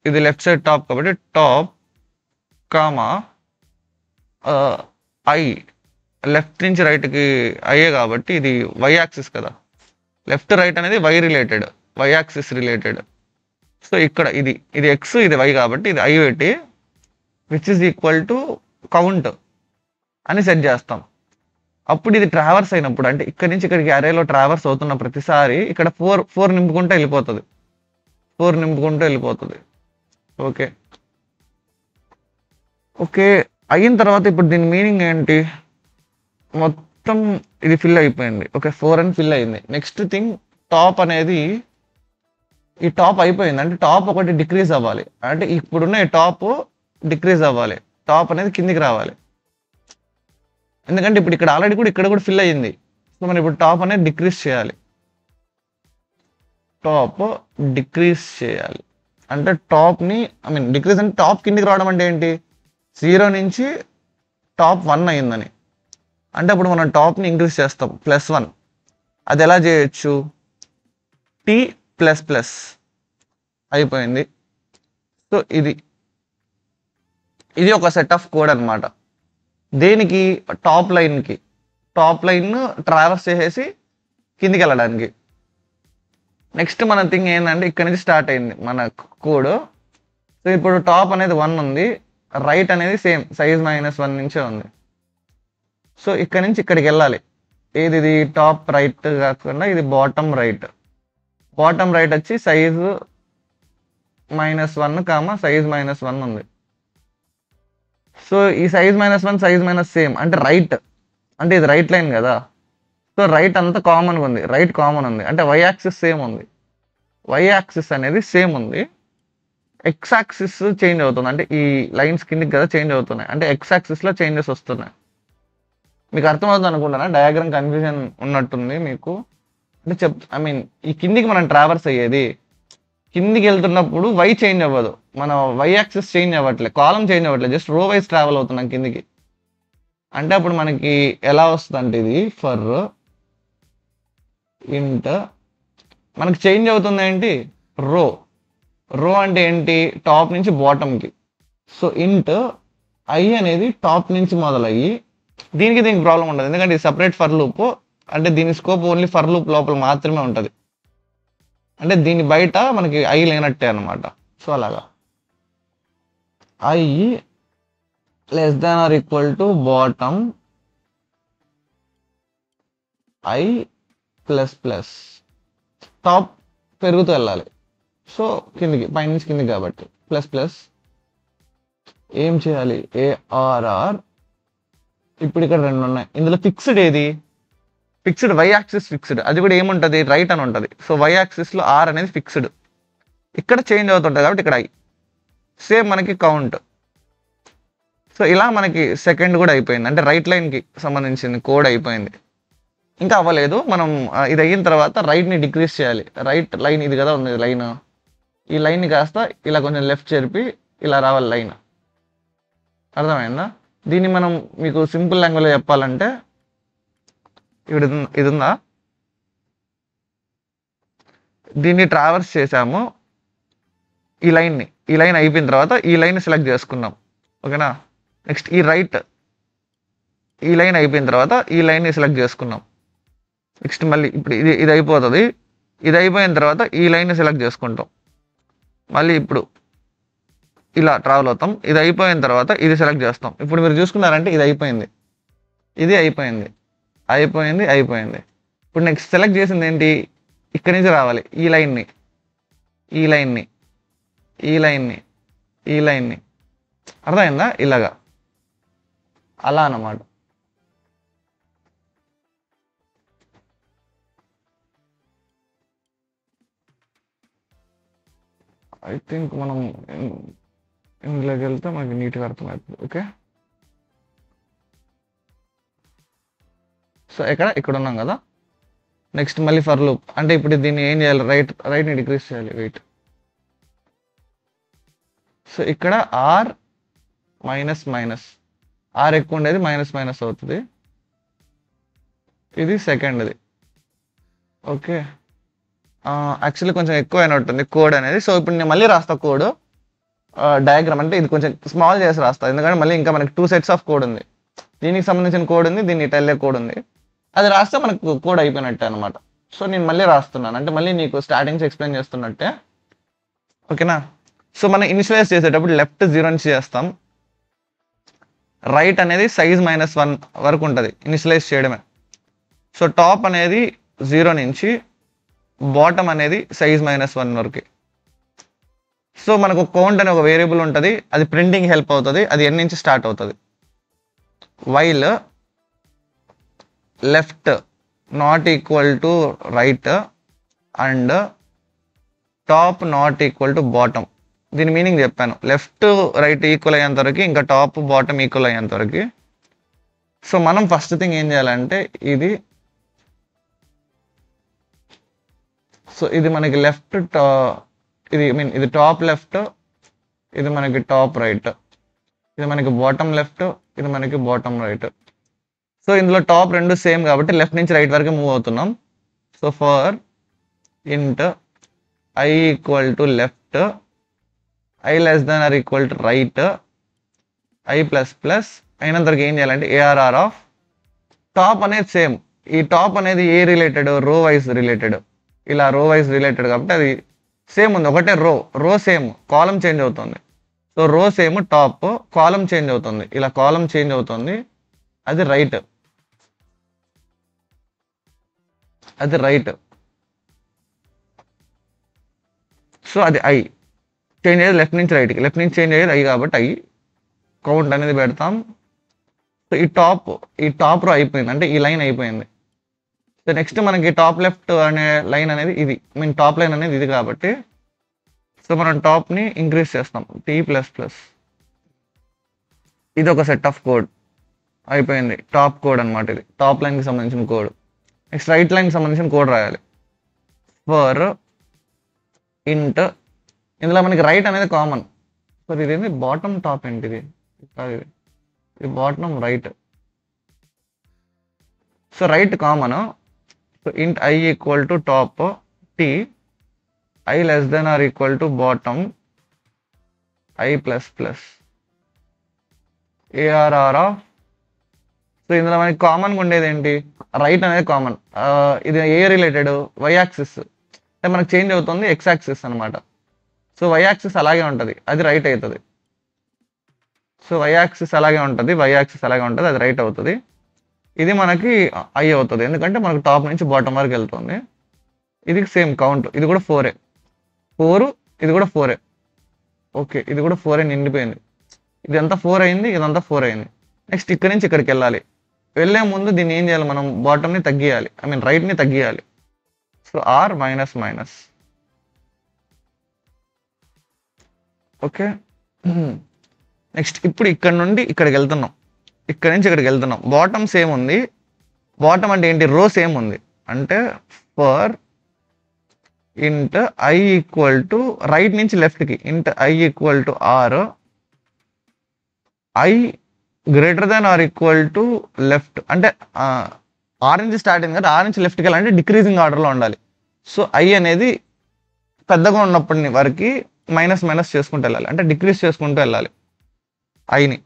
ఇది లెఫ్ట్ సైడ్ టాప్ కాబట్టి టాప్ కామా ఐ, లెఫ్ట్ నుంచి రైట్కి అయ్యే కాబట్టి ఇది వై యాక్సిస్ కదా, లెఫ్ట్ రైట్ అనేది Y related, Y axis related. So ఇక్కడ ఇది ఎక్స్, ఇది వై కాబట్టి ఇది ఐ పెట్టి which is equal to count అని సెట్ చేస్తాం. అప్పుడు ఇది ట్రావర్స్ అయినప్పుడు, అంటే ఇక్కడ నుంచి ఇక్కడికి అరేలో ట్రావర్స్ అవుతున్న ప్రతిసారి ఇక్కడ 4 నింపుకుంటూ వెళ్ళిపోతుంది, 4 నింపుకుంటూ వెళ్ళిపోతుంది. ఓకే ఓకే అయిన తర్వాత ఇప్పుడు దీని మీనింగ్ ఏంటి, మొత్తం ఇది ఫిల్ అయిపోయింది. ఓకే 4 అని ఫిల్ అయింది. నెక్స్ట్ థింగ్ టాప్ అనేది, ఈ టాప్ అయిపోయింది అంటే టాప్ ఒకటి డిక్రీజ్ అవ్వాలి, అంటే ఇప్పుడున్న ఈ టాప్ డిక్రీజ్ అవ్వాలి, టాప్ అనేది కిందికి రావాలి. ఎందుకంటే ఇప్పుడు ఇక్కడ ఆల్రెడీ కూడా ఇక్కడ కూడా ఫిల్ అయ్యింది. సో మనం ఇప్పుడు టాప్ అనేది డిక్రీజ్ చేయాలి, టాప్ డిక్రీజ్ చేయాలి. అంటే టాప్ని ఐ మీన్ డిక్రీజ్ అంటే టాప్ కిందికి రావడం అంటే ఏంటి, 0 నుంచి టాప్ 1 అయిందని. అంటే అప్పుడు మనం టాప్ని ఇంక్రీజ్ చేస్తాం +1. అది ఎలా చేయొచ్చు, t++ అయిపోయింది. సో ఇది ఒక సెట్ ఆఫ్ కోడ్ అనమాట. దేనికి, టాప్ లైన్ ట్రావర్స్ చేసేసి కిందికి వెళ్ళడానికి. నెక్స్ట్ మన థింగ్ ఏంటంటే ఇక్కడ నుంచి స్టార్ట్ అయింది మన కోడ్. సో ఇప్పుడు టాప్ అనేది 1 ఉంది, రైట్ అనేది సేమ్ సైజ్ -1 నుంచే ఉంది. సో ఇక్కడ నుంచి ఇక్కడికి వెళ్ళాలి. ఇది టాప్ రైట్ కాకుండా ఇది బాటమ్ రైట్. బాటమ్ రైట్ వచ్చి సైజు -1 సైజ్ -1 ఉంది. సో ఈ సైజ్ -1 సైజ్ మైనస్ సేమ్ అంటే రైట్, అంటే ఇది రైట్ లైన్ కదా. సో రైట్ అంతా కామన్గా ఉంది, రైట్ కామన్ ఉంది, అంటే వై యాక్సిస్ సేమ్ ఉంది, వై యాక్సిస్ అనేది సేమ్ ఉంది. ఎక్స్ యాక్సిస్ చేంజ్ అవుతుంది, అంటే ఈ లైన్స్ కిందికి కదా చేంజ్ అవుతున్నాయి, అంటే ఎక్స్ యాక్సిస్లో చేంజెస్ వస్తున్నాయి. మీకు అర్థమవుతుంది అనుకుంటున్నా, డయాగ్రామ్ కన్ఫ్యూజన్ ఉన్నట్టుంది మీకు. అంటే ఐ మీన్ ఈ కిందికి మనం ట్రావర్స్ అయ్యేది, కిందికి వెళ్తున్నప్పుడు వై చేంజ్ అవ్వదు, మన వై యాక్సిస్ చేంజ్ అవ్వట్లేదు, కాలం చేంజ్ అవ్వట్లేదు, జస్ట్ రో వైజ్ ట్రావెల్ అవుతున్నాం కిందికి. అంటే అప్పుడు మనకి ఎలా వస్తుంది అంటే ఇది ఫర్ ఇంట్ మనకి చేంజ్ అవుతుంది ఏంటి, రో అంటే ఏంటి, టాప్ నుంచి బాటమ్కి. సో ఇంట్ ఐ అనేది టాప్ నుంచి మొదలయ్యి, దీనికి ప్రాబ్లం ఉండదు ఎందుకంటే ఇది సపరేట్ ఫర్ లూప్, అంటే దీని స్కోప్ ఓన్లీ ఫర్ లూప్ లోపల మాత్రమే ఉంటుంది, అంటే దీని బయట మనకి ఐ లేనట్టే అనమాట. సో అలాగా ఐ < బాటమ్ ఐ ++, టాప్ పెరుగుతూ వెళ్ళాలి. సో కిందికి పైనుంచి కిందికి కాబట్టి ++ ఏం చేయాలి, ARR. ఇప్పుడు ఇక్కడ 2 ఉన్నాయి, ఇందులో ఫిక్స్డ్ ఏది, ఫిక్స్డ్ వై యాక్సిస్ ఫిక్స్డ్, అది కూడా ఏముంటుంది రైట్ అని ఉంటుంది. సో వై యాక్సిస్లో R అనేది ఫిక్స్డ్, ఇక్కడ చేంజ్ అవుతుంటుంది కాబట్టి ఇక్కడ ఐ సేమ్ మనకి కౌంట్. సో ఇలా మనకి సెకండ్ కూడా అయిపోయింది, అంటే రైట్ లైన్కి సంబంధించింది కోడ్ అయిపోయింది. ఇంకా అవ్వలేదు, మనం ఇది అయిన తర్వాత రైట్ని డిక్రీజ్ చేయాలి. రైట్ లైన్ ఇది కదా ఉంది లైన్, ఈ లైన్ని కాస్త ఇలా కొంచెం లెఫ్ట్ చెరిపి ఇలా రావాలి లైన్. అర్థమైందా? దీన్ని మనం మీకు సింపుల్ లాంగ్వేజ్లో చెప్పాలంటే ఇప్పుడు ఇది ఉందా, దీన్ని ట్రావర్స్ చేసాము, ఈ లైన్ అయిపోయిన తర్వాత ఈ లైన్ సెలెక్ట్ చేసుకున్నాం, ఓకేనా. నెక్స్ట్ ఈ రైట్, ఈ లైన్ అయిపోయిన తర్వాత ఈ లైన్ని సెలెక్ట్ చేసుకున్నాం. నెక్స్ట్ మళ్ళీ ఇప్పుడు ఇది అయిపోతుంది, ఇది అయిపోయిన తర్వాత ఈ లైన్ని సెలెక్ట్ చేసుకుంటాం, మళ్ళీ ఇప్పుడు ఇలా ట్రావెల్ అవుతాం. ఇది అయిపోయిన తర్వాత ఇది సెలెక్ట్ చేస్తాం. ఇప్పుడు మీరు చూసుకున్నారంటే ఇది అయిపోయింది, ఇది అయిపోయింది. ఇప్పుడు నెక్స్ట్ సెలెక్ట్ చేసింది ఏంటి, ఇక్కడి నుంచి రావాలి ఈ లైన్ని. అర్థమైందా? ఇలాగా అలా అన్నమాట. ఐ థింక్ మనం ఇందులోకి వెళ్తే మనకి నీట్గా అర్థమవుతుంది. ఓకే, సో ఇక్కడ ఉన్నాం కదా. నెక్స్ట్ మళ్ళీ ఫర్ లూప్ అంటే ఇప్పుడు దీన్ని ఏం చేయాలి, రైట్ని డిక్రీజ్ చేయాలి. వెయిట్, సో ఇక్కడ ఆర్ మైనస్ మైనస్, ఆర్ ఎక్కువ ఉండేది మైనస్ మైనస్ అవుతుంది. ఇది సెకండ్ది. ఓకే, యాక్చువల్లీ కొంచెం ఎక్కువ అయినట్టుంది కోడ్ అనేది. సో ఇప్పుడు నేను మళ్ళీ రాస్తా కోడ్ డయాగ్రామ్, అంటే ఇది కొంచెం స్మాల్ చేసి రాస్తా, ఎందుకంటే మళ్ళీ ఇంకా మనకి 2 సెట్స్ ఆఫ్ కోడ్ ఉంది. దీనికి సంబంధించిన కోడ్ ఉంది, దీన్ని టెల్లే కోడ్ ఉంది. అది రాస్తే మనకు కోడ్ అయిపోయినట్టే అనమాట. సో నేను మళ్ళీ రాస్తున్నాను, అంటే మళ్ళీ నీకు స్టార్టింగ్స్ ఎక్స్ప్లెయిన్ చేస్తున్నట్టే. ఓకేనా, సో మనం ఇనిషియలైజ్ చేసేటప్పుడు లెఫ్ట్ 0 నుంచి చేస్తాం, రైట్ అనేది సైజ్ -1 వరకు ఉంటుంది ఇనిషియలైజ్ చేయడమే. సో టాప్ అనేది 0 నుంచి, బాటమ్ అనేది సైజ్ -1 వరకు. సో మనకు కౌంట్ అనే ఒక వేరియబుల్ ఉంటుంది, అది ప్రింటింగ్ హెల్ప్ అవుతుంది. అది ఎన్ని నుంచి స్టార్ట్ అవుతుంది, while left not equal to right and top not equal to bottom. దీని మీనింగ్ చెప్పాను, లెఫ్ట్ రైట్ ఈక్వల్ అయ్యేంత వరకు, ఇంకా టాప్ బాటమ్ ఈక్వల్ అయ్యేంత వరకు. సో మనం ఫస్ట్ థింగ్ ఏం చేయాలంటే సో ఇది మనకి లెఫ్ట్ ఇది టాప్ లెఫ్ట్, ఇది మనకి టాప్ రైట్, ఇది మనకి బాటమ్ లెఫ్ట్, ఇది మనకి బాటమ్ రైట్. సో ఇందులో టాప్ రెండు సేమ్ కాబట్టి లెఫ్ట్ నుంచి రైట్ వరకు మూవ్ అవుతున్నాం. So for int I equal to left, I less than or equal to right, I plus plus అయినంతవరకు ఏం చేయాలంటే ఏఆర్ఆర్ ఆఫ్ టాప్ అనేది సేమ్. ఈ టాప్ అనేది ఏ రిలేటెడ్, రో వైజ్ రిలేటెడ్. ఇలా రో వైజ్ రిలేటెడ్ కాబట్టి అది సేమ్ ఉంది, ఒకటే రో సేమ్, కాలం చేంజ్ అవుతుంది. సో రో సేమ్, టాప్, కాలం చేంజ్ అవుతుంది, ఇలా కాలం చేంజ్ అవుతుంది. అది రైట్, అది రైట్. సో అది ఐ చేంజ్ అయ్యేది లెఫ్ట్ నుంచి రైట్కి, లెఫ్ట్ నుంచి చేంజ్ అయ్యేది ఐ కాబట్టి ఐ కౌంట్ అనేది పెడతాం. సో ఈ టాప్ రో అయిపోయింది, అంటే ఈ లైన్ అయిపోయింది. సో నెక్స్ట్ మనకి టాప్ లెఫ్ట్ అనే లైన్ అనేది ఇది, టాప్ లైన్ అనేది ఇది కాబట్టి సో మనం టాప్ని ఇంక్రీజ్ చేస్తాం, టీ ప్లస్ ప్లస్. ఇది ఒక సెట్ ఆఫ్ కోడ్ అయిపోయింది, టాప్ కోడ్ అనమాట. ఇది టాప్ లైన్కి సంబంధించిన కోడ్. నెక్స్ట్ రైట్ లైన్కి సంబంధించిన కోడ్ రాయాలి. ఫర్ ఇంట్, ఇందులో మనకి రైట్ అనేది కామన్. సో ఇదేంటి బాటమ్ టాప్ ఏంటిది, ఇది bottom right. So right common. So int I equal to top T, I less than or equal to bottom I plus plus ARR of. So ఇందులో మనకి కామన్గా ఉండేది ఏంటి, రైట్ అనేది కామన్. ఇది ఏ రిలేటెడ్, వై యాక్సిస్, అంటే మనకు చేంజ్ అవుతుంది ఎక్స్ యాక్సిస్ అనమాట. సో వై యాక్సిస్ అలాగే ఉంటుంది, అది రైట్ అవుతుంది. సో వై యాక్సిస్ అలాగే ఉంటుంది, అది రైట్ అవుతుంది. ఇది మనకి ఐ అవుతుంది, ఎందుకంటే మనకు టాప్ నుంచి బాటమ్ వరకు వెళ్తుంది. ఇది సేమ్ కౌంట్, ఇది కూడా 4, ఇది కూడా 4. ఓకే, ఇది కూడా 4 నిండిపోయింది. ఇదంతా 4 అయింది, ఇదంతా 4 అయింది. నెక్స్ట్ ఇక్కడ నుంచి ఇక్కడికి వెళ్ళాలి. వెళ్ళే ముందు దీన్ని ఏం చేయాలి, మనం బాటమ్ని తగ్గియాలి, రైట్ని తగ్గియాలి. So R minus minus. Okay, next ఇప్పుడు ఇక్కడ నుండి ఇక్కడికి వెళ్తున్నాం, ఇక్కడ నుంచి ఇక్కడికి వెళ్తున్నాం. బాటమ్ సేమ్ ఉంది, బాటమ్ అంటే ఏంటి, రో సేమ్ ఉంది. అంటే for int I equal to right నుంచి లెఫ్ట్కి, int I equal to R, I greater than or equal to left. అంటే ఆర్ నుంచి స్టార్ట్ అయింది కదా, ఆర్ నుంచి లెఫ్ట్కి వెళ్ళాలంటే డిక్రీజింగ్ ఆర్డర్లో ఉండాలి. సో ఐ అనేది పెద్దగా ఉన్నప్పటి వరకు మైనస్ మైనస్ చేసుకుంటూ వెళ్ళాలి, అంటే డిక్రీజ్ చేసుకుంటూ వెళ్ళాలి ఐని.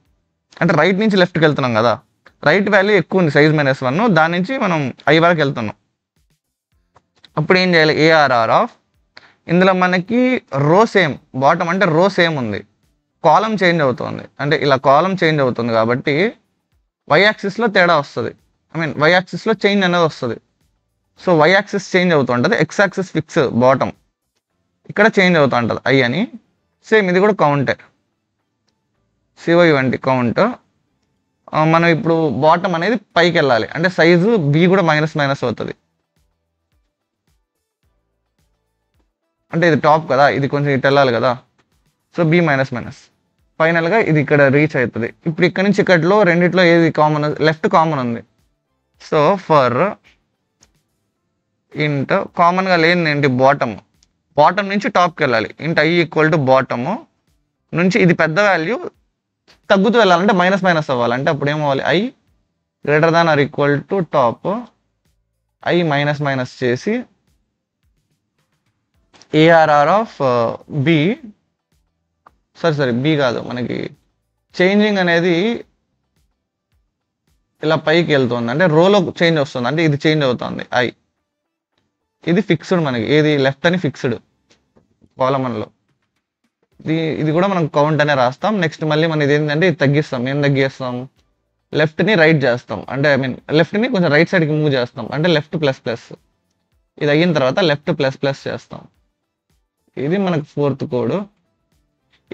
అంటే రైట్ నుంచి లెఫ్ట్కి వెళ్తున్నాం కదా, రైట్ వాల్యూ ఎక్కువ ఉంది సైజ్ -1, దాని నుంచి మనం ఐ వరకు వెళ్తున్నాం. అప్పుడు ఏం చేయాలి, ఏఆర్ఆర్ ఆఫ్, ఇందులో మనకి రో సేమ్, బాటమ్ అంటే రో సేమ్ ఉంది, కాలం చేంజ్ అవుతుంది, అంటే ఇలా కాలం చేంజ్ అవుతుంది కాబట్టి వై యాక్సిస్లో తేడా వస్తుంది, వై యాక్సిస్లో చేంజ్ అనేది వస్తుంది. సో వై యాక్సిస్ చేంజ్ అవుతూ ఉంటుంది, ఎక్స్ యాక్సిస్ ఫిక్స్ బాటమ్, ఇక్కడ చేంజ్ అవుతూ ఉంటుంది ఐ అని. సేమ్ ఇది కూడా కౌంటే, సివై వంటి కౌంట్. మనం ఇప్పుడు బాటమ్ అనేది పైకి వెళ్ళాలి, అంటే సైజు బి కూడా మైనస్ మైనస్ అవుతుంది. అంటే ఇది టాప్ కదా, ఇది కొంచెం ఇటు వెళ్ళాలి కదా. సో బి మైనస్ మైనస్ ఫైనల్గా ఇది ఇక్కడ రీచ్ అవుతుంది. ఇప్పుడు ఇక్కడ నుంచి ఇక్కడలో రెండిట్లో ఏది కామన్, లెఫ్ట్ కామన్ ఉంది. సో ఫర్ ఇంట్ కామన్గా లేని ఏంటి బాటమ్, బాటమ్ నుంచి టాప్కి వెళ్ళాలి. ఇంట్ ఐ ఈక్వల్ టు బాటమ్ నుంచి ఇది పెద్ద వాల్యూ తగ్గుతూ వెళ్ళాలంటే మైనస్ మైనస్ అవ్వాలంటే అప్పుడు ఏమవ్వాలి, I greater than or equal to top I minus minus చేసి ARR of B, sorry B కాదు, మనకి చేంజింగ్ అనేది ఇలా పైకి వెళ్తుంది అంటే రోలో చేంజ్ వస్తుంది, అంటే ఇది చేంజ్ అవుతుంది ఐ, ఇది ఫిక్స్డ్ మనకి, ఏది లెఫ్ట్ అని ఫిక్స్డ్ కాలమన్లో. ఇది కూడా మనం కౌంట్ అనే రాస్తాం. నెక్స్ట్ మళ్ళీ మనం ఇది ఏంటంటే ఇది తగ్గిస్తాం. ఏం తగ్గిస్తాం, లెఫ్ట్ని రైట్ చేస్తాం, అంటే ఐ మీన్ లెఫ్ట్ని కొంచెం రైట్ సైడ్కి మూవ్ చేస్తాం, అంటే లెఫ్ట్ ప్లస్ ప్లస్. ఇది అయిన తర్వాత లెఫ్ట్ ప్లస్ ప్లస్ చేస్తాం. ఇది మనకు ఫోర్త్ కోడ్.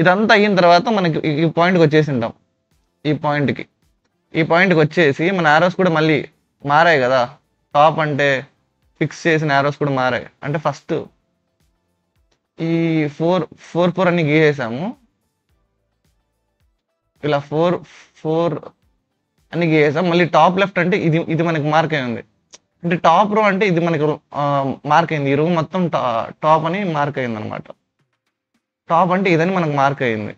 ఇదంతా అయిన తర్వాత మనకి ఈ పాయింట్కి వచ్చేసి ఉంటాం. ఈ పాయింట్కి వచ్చేసి మన యారోస్ కూడా మళ్ళీ మారాయి కదా, టాప్ అంటే ఫిక్స్ చేసిన యారోస్ కూడా మారాయి. అంటే ఫస్ట్ ఈ 4 అన్ని గీసేసాము, ఇలా 4 అన్ని గీసేసాం. మళ్ళీ టాప్ లెఫ్ట్ అంటే ఇది మనకి మార్క్ అయింది, అంటే టాప్ రో అంటే ఇది మనకి మార్క్ అయింది. ఈ రో మొత్తం టాప్ అని మార్క్ అయింది అనమాట. టాప్ అంటే ఇదని మనకు మార్క్ అయింది.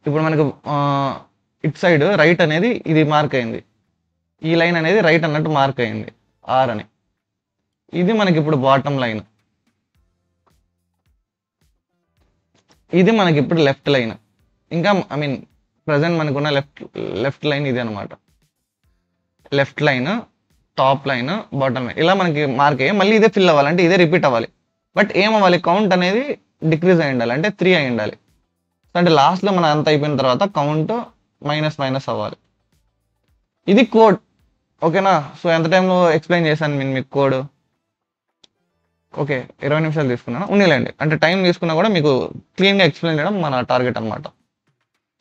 ఇప్పుడు మనకు ఇట్ సైడ్ రైట్ అనేది ఇది మార్క్ అయింది, ఈ లైన్ అనేది రైట్ అన్నట్టు మార్క్ అయింది ఆర్ అని. ఇది మనకి ఇప్పుడు బాటమ్ లైన్, ఇది మనకి ఇప్పుడు లెఫ్ట్ లైన్. ఇంకా ఐ మీన్ ప్రజెంట్ మనకున్న లెఫ్ట్ లైన్ ఇది అనమాట. Left line, top line, bottom line ఇలా మనకి మార్క్ అయ్యి మళ్ళీ ఇదే ఫిల్ అవ్వాలి, అంటే ఇదే రిపీట్ అవ్వాలి. బట్ ఏమవ్వాలి, కౌంట్ అనేది డిక్రీజ్ అయి ఉండాలి, అంటే 3 అయి ఉండాలి. అంటే లాస్ట్లో మనం అంత అయిపోయిన తర్వాత కౌంట్ మైనస్ మైనస్ అవ్వాలి. ఇది కోడ్, ఓకేనా. సో ఎంత టైంలో ఎక్స్ప్లెయిన్ చేశాను నేను మీకు కోడ్, ఓకే 20 నిమిషాలు తీసుకున్నాను, ఉన్నీలేండి. అంటే టైం తీసుకున్నా కూడా మీకు క్లీన్గా ఎక్స్ప్లెయిన్ చేయడం మన టార్గెట్ అనమాట.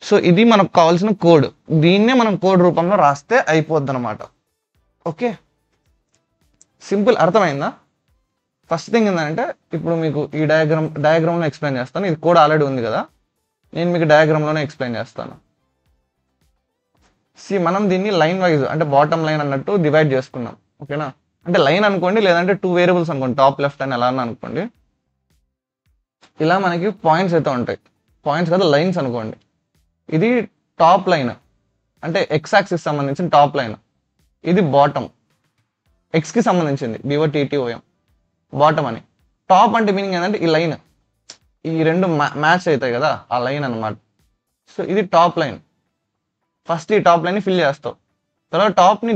సో ఇది మనకు కావాల్సిన కోడ్, దీన్నే మనం కోడ్ రూపంలో రాస్తే అయిపోద్ది అనమాట. ఓకే, సింపుల్, అర్థమైందా? ఫస్ట్ థింగ్ ఏంటంటే ఇప్పుడు మీకు ఈ డయాగ్రామ్లో ఎక్స్ప్లెయిన్ చేస్తాను. ఇది కోడ్ ఆల్రెడీ ఉంది కదా, నేను మీకు డయాగ్రామ్లోనే ఎక్స్ప్లెయిన్ చేస్తాను. మనం దీన్ని లైన్ వైజ్ అంటే బాటమ్ లైన్ అన్నట్టు డివైడ్ చేసుకున్నాం, ఓకేనా. అంటే లైన్ అనుకోండి, లేదంటే 2 వేరియబుల్స్ అనుకోండి, టాప్ లెఫ్ట్ అని ఎలా అనుకోండి. ఇలా మనకి పాయింట్స్ అయితే ఉంటాయి, పాయింట్స్ కదా లైన్స్ అనుకోండి. ఇది టాప్ లైన్ అంటే ఎక్స్ యాక్సిస్ సంబంధించిన టాప్ లైన్, ఇది బాటమ్ ఎక్స్కి సంబంధించింది BOTTOM బాటమ్ అని. టాప్ అంటే మీనింగ్ ఏంటంటే ఈ లైన్, ఈ రెండు మ్యాచ్ అవుతాయి కదా ఆ లైన్ అనమాట. సో ఇది టాప్ లైన్. ఫస్ట్ ఈ టాప్ లైన్ని ఫిల్ చేస్తావు, తర్వాత టాప్ని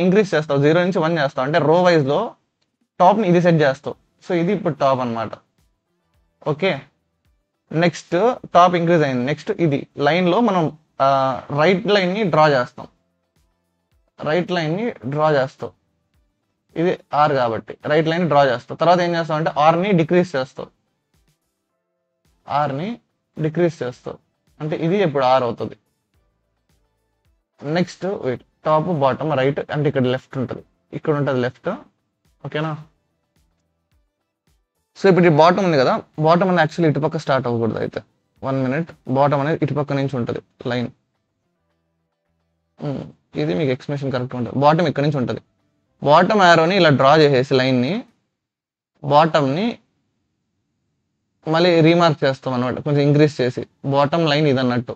ఇంక్రీజ్ చేస్తావు, 0 నుంచి 1 చేస్తావు, అంటే రో వైజ్లో టాప్ని ఇది సెట్ చేస్తావు. సో ఇది ఇప్పుడు టాప్ అనమాట. ఓకే, నెక్స్ట్ టాప్ ఇంక్రీజ్ అయింది. నెక్స్ట్ ఇది లైన్లో మనం రైట్ లైన్ని డ్రా చేస్తాం, ఇది ఆర్ కాబట్టి రైట్ లైన్ డ్రా చేస్తావు. తర్వాత ఏం చేస్తావు అంటే ఆర్ని డిక్రీజ్ చేస్తావు, అంటే ఇది ఇప్పుడు ఆర్ అవుతుంది. నెక్స్ట్ టాప్ బాటమ్ రైట్, అంటే ఇక్కడ లెఫ్ట్ ఉంటుంది, ఇక్కడ ఉంటుంది లెఫ్ట్, ఓకేనా. సో ఇప్పుడు ఈ బాటమ్ ఉంది కదా, బాటమ్ అనేది యాక్చువల్లీ ఇటుపక్క స్టార్ట్ అవ్వకూడదు. అయితే 1 మినిట్, బాటమ్ అనేది ఇటుపక్క నుంచి ఉంటుంది లైన్, ఇది మీకు ఎక్స్ప్లెనేషన్ కరెక్ట్గా ఉంటుంది. బాటమ్ ఇక్కడ నుంచి ఉంటుంది, బాటమ్ యారోని ఇలా డ్రా చేసేసి లైన్ని, బాటమ్ని మళ్ళీ రీమార్క్ చేస్తాం అనమాట, కొంచెం ఇంక్రీజ్ చేసి. బాటమ్ లైన్ ఇది అన్నట్టు.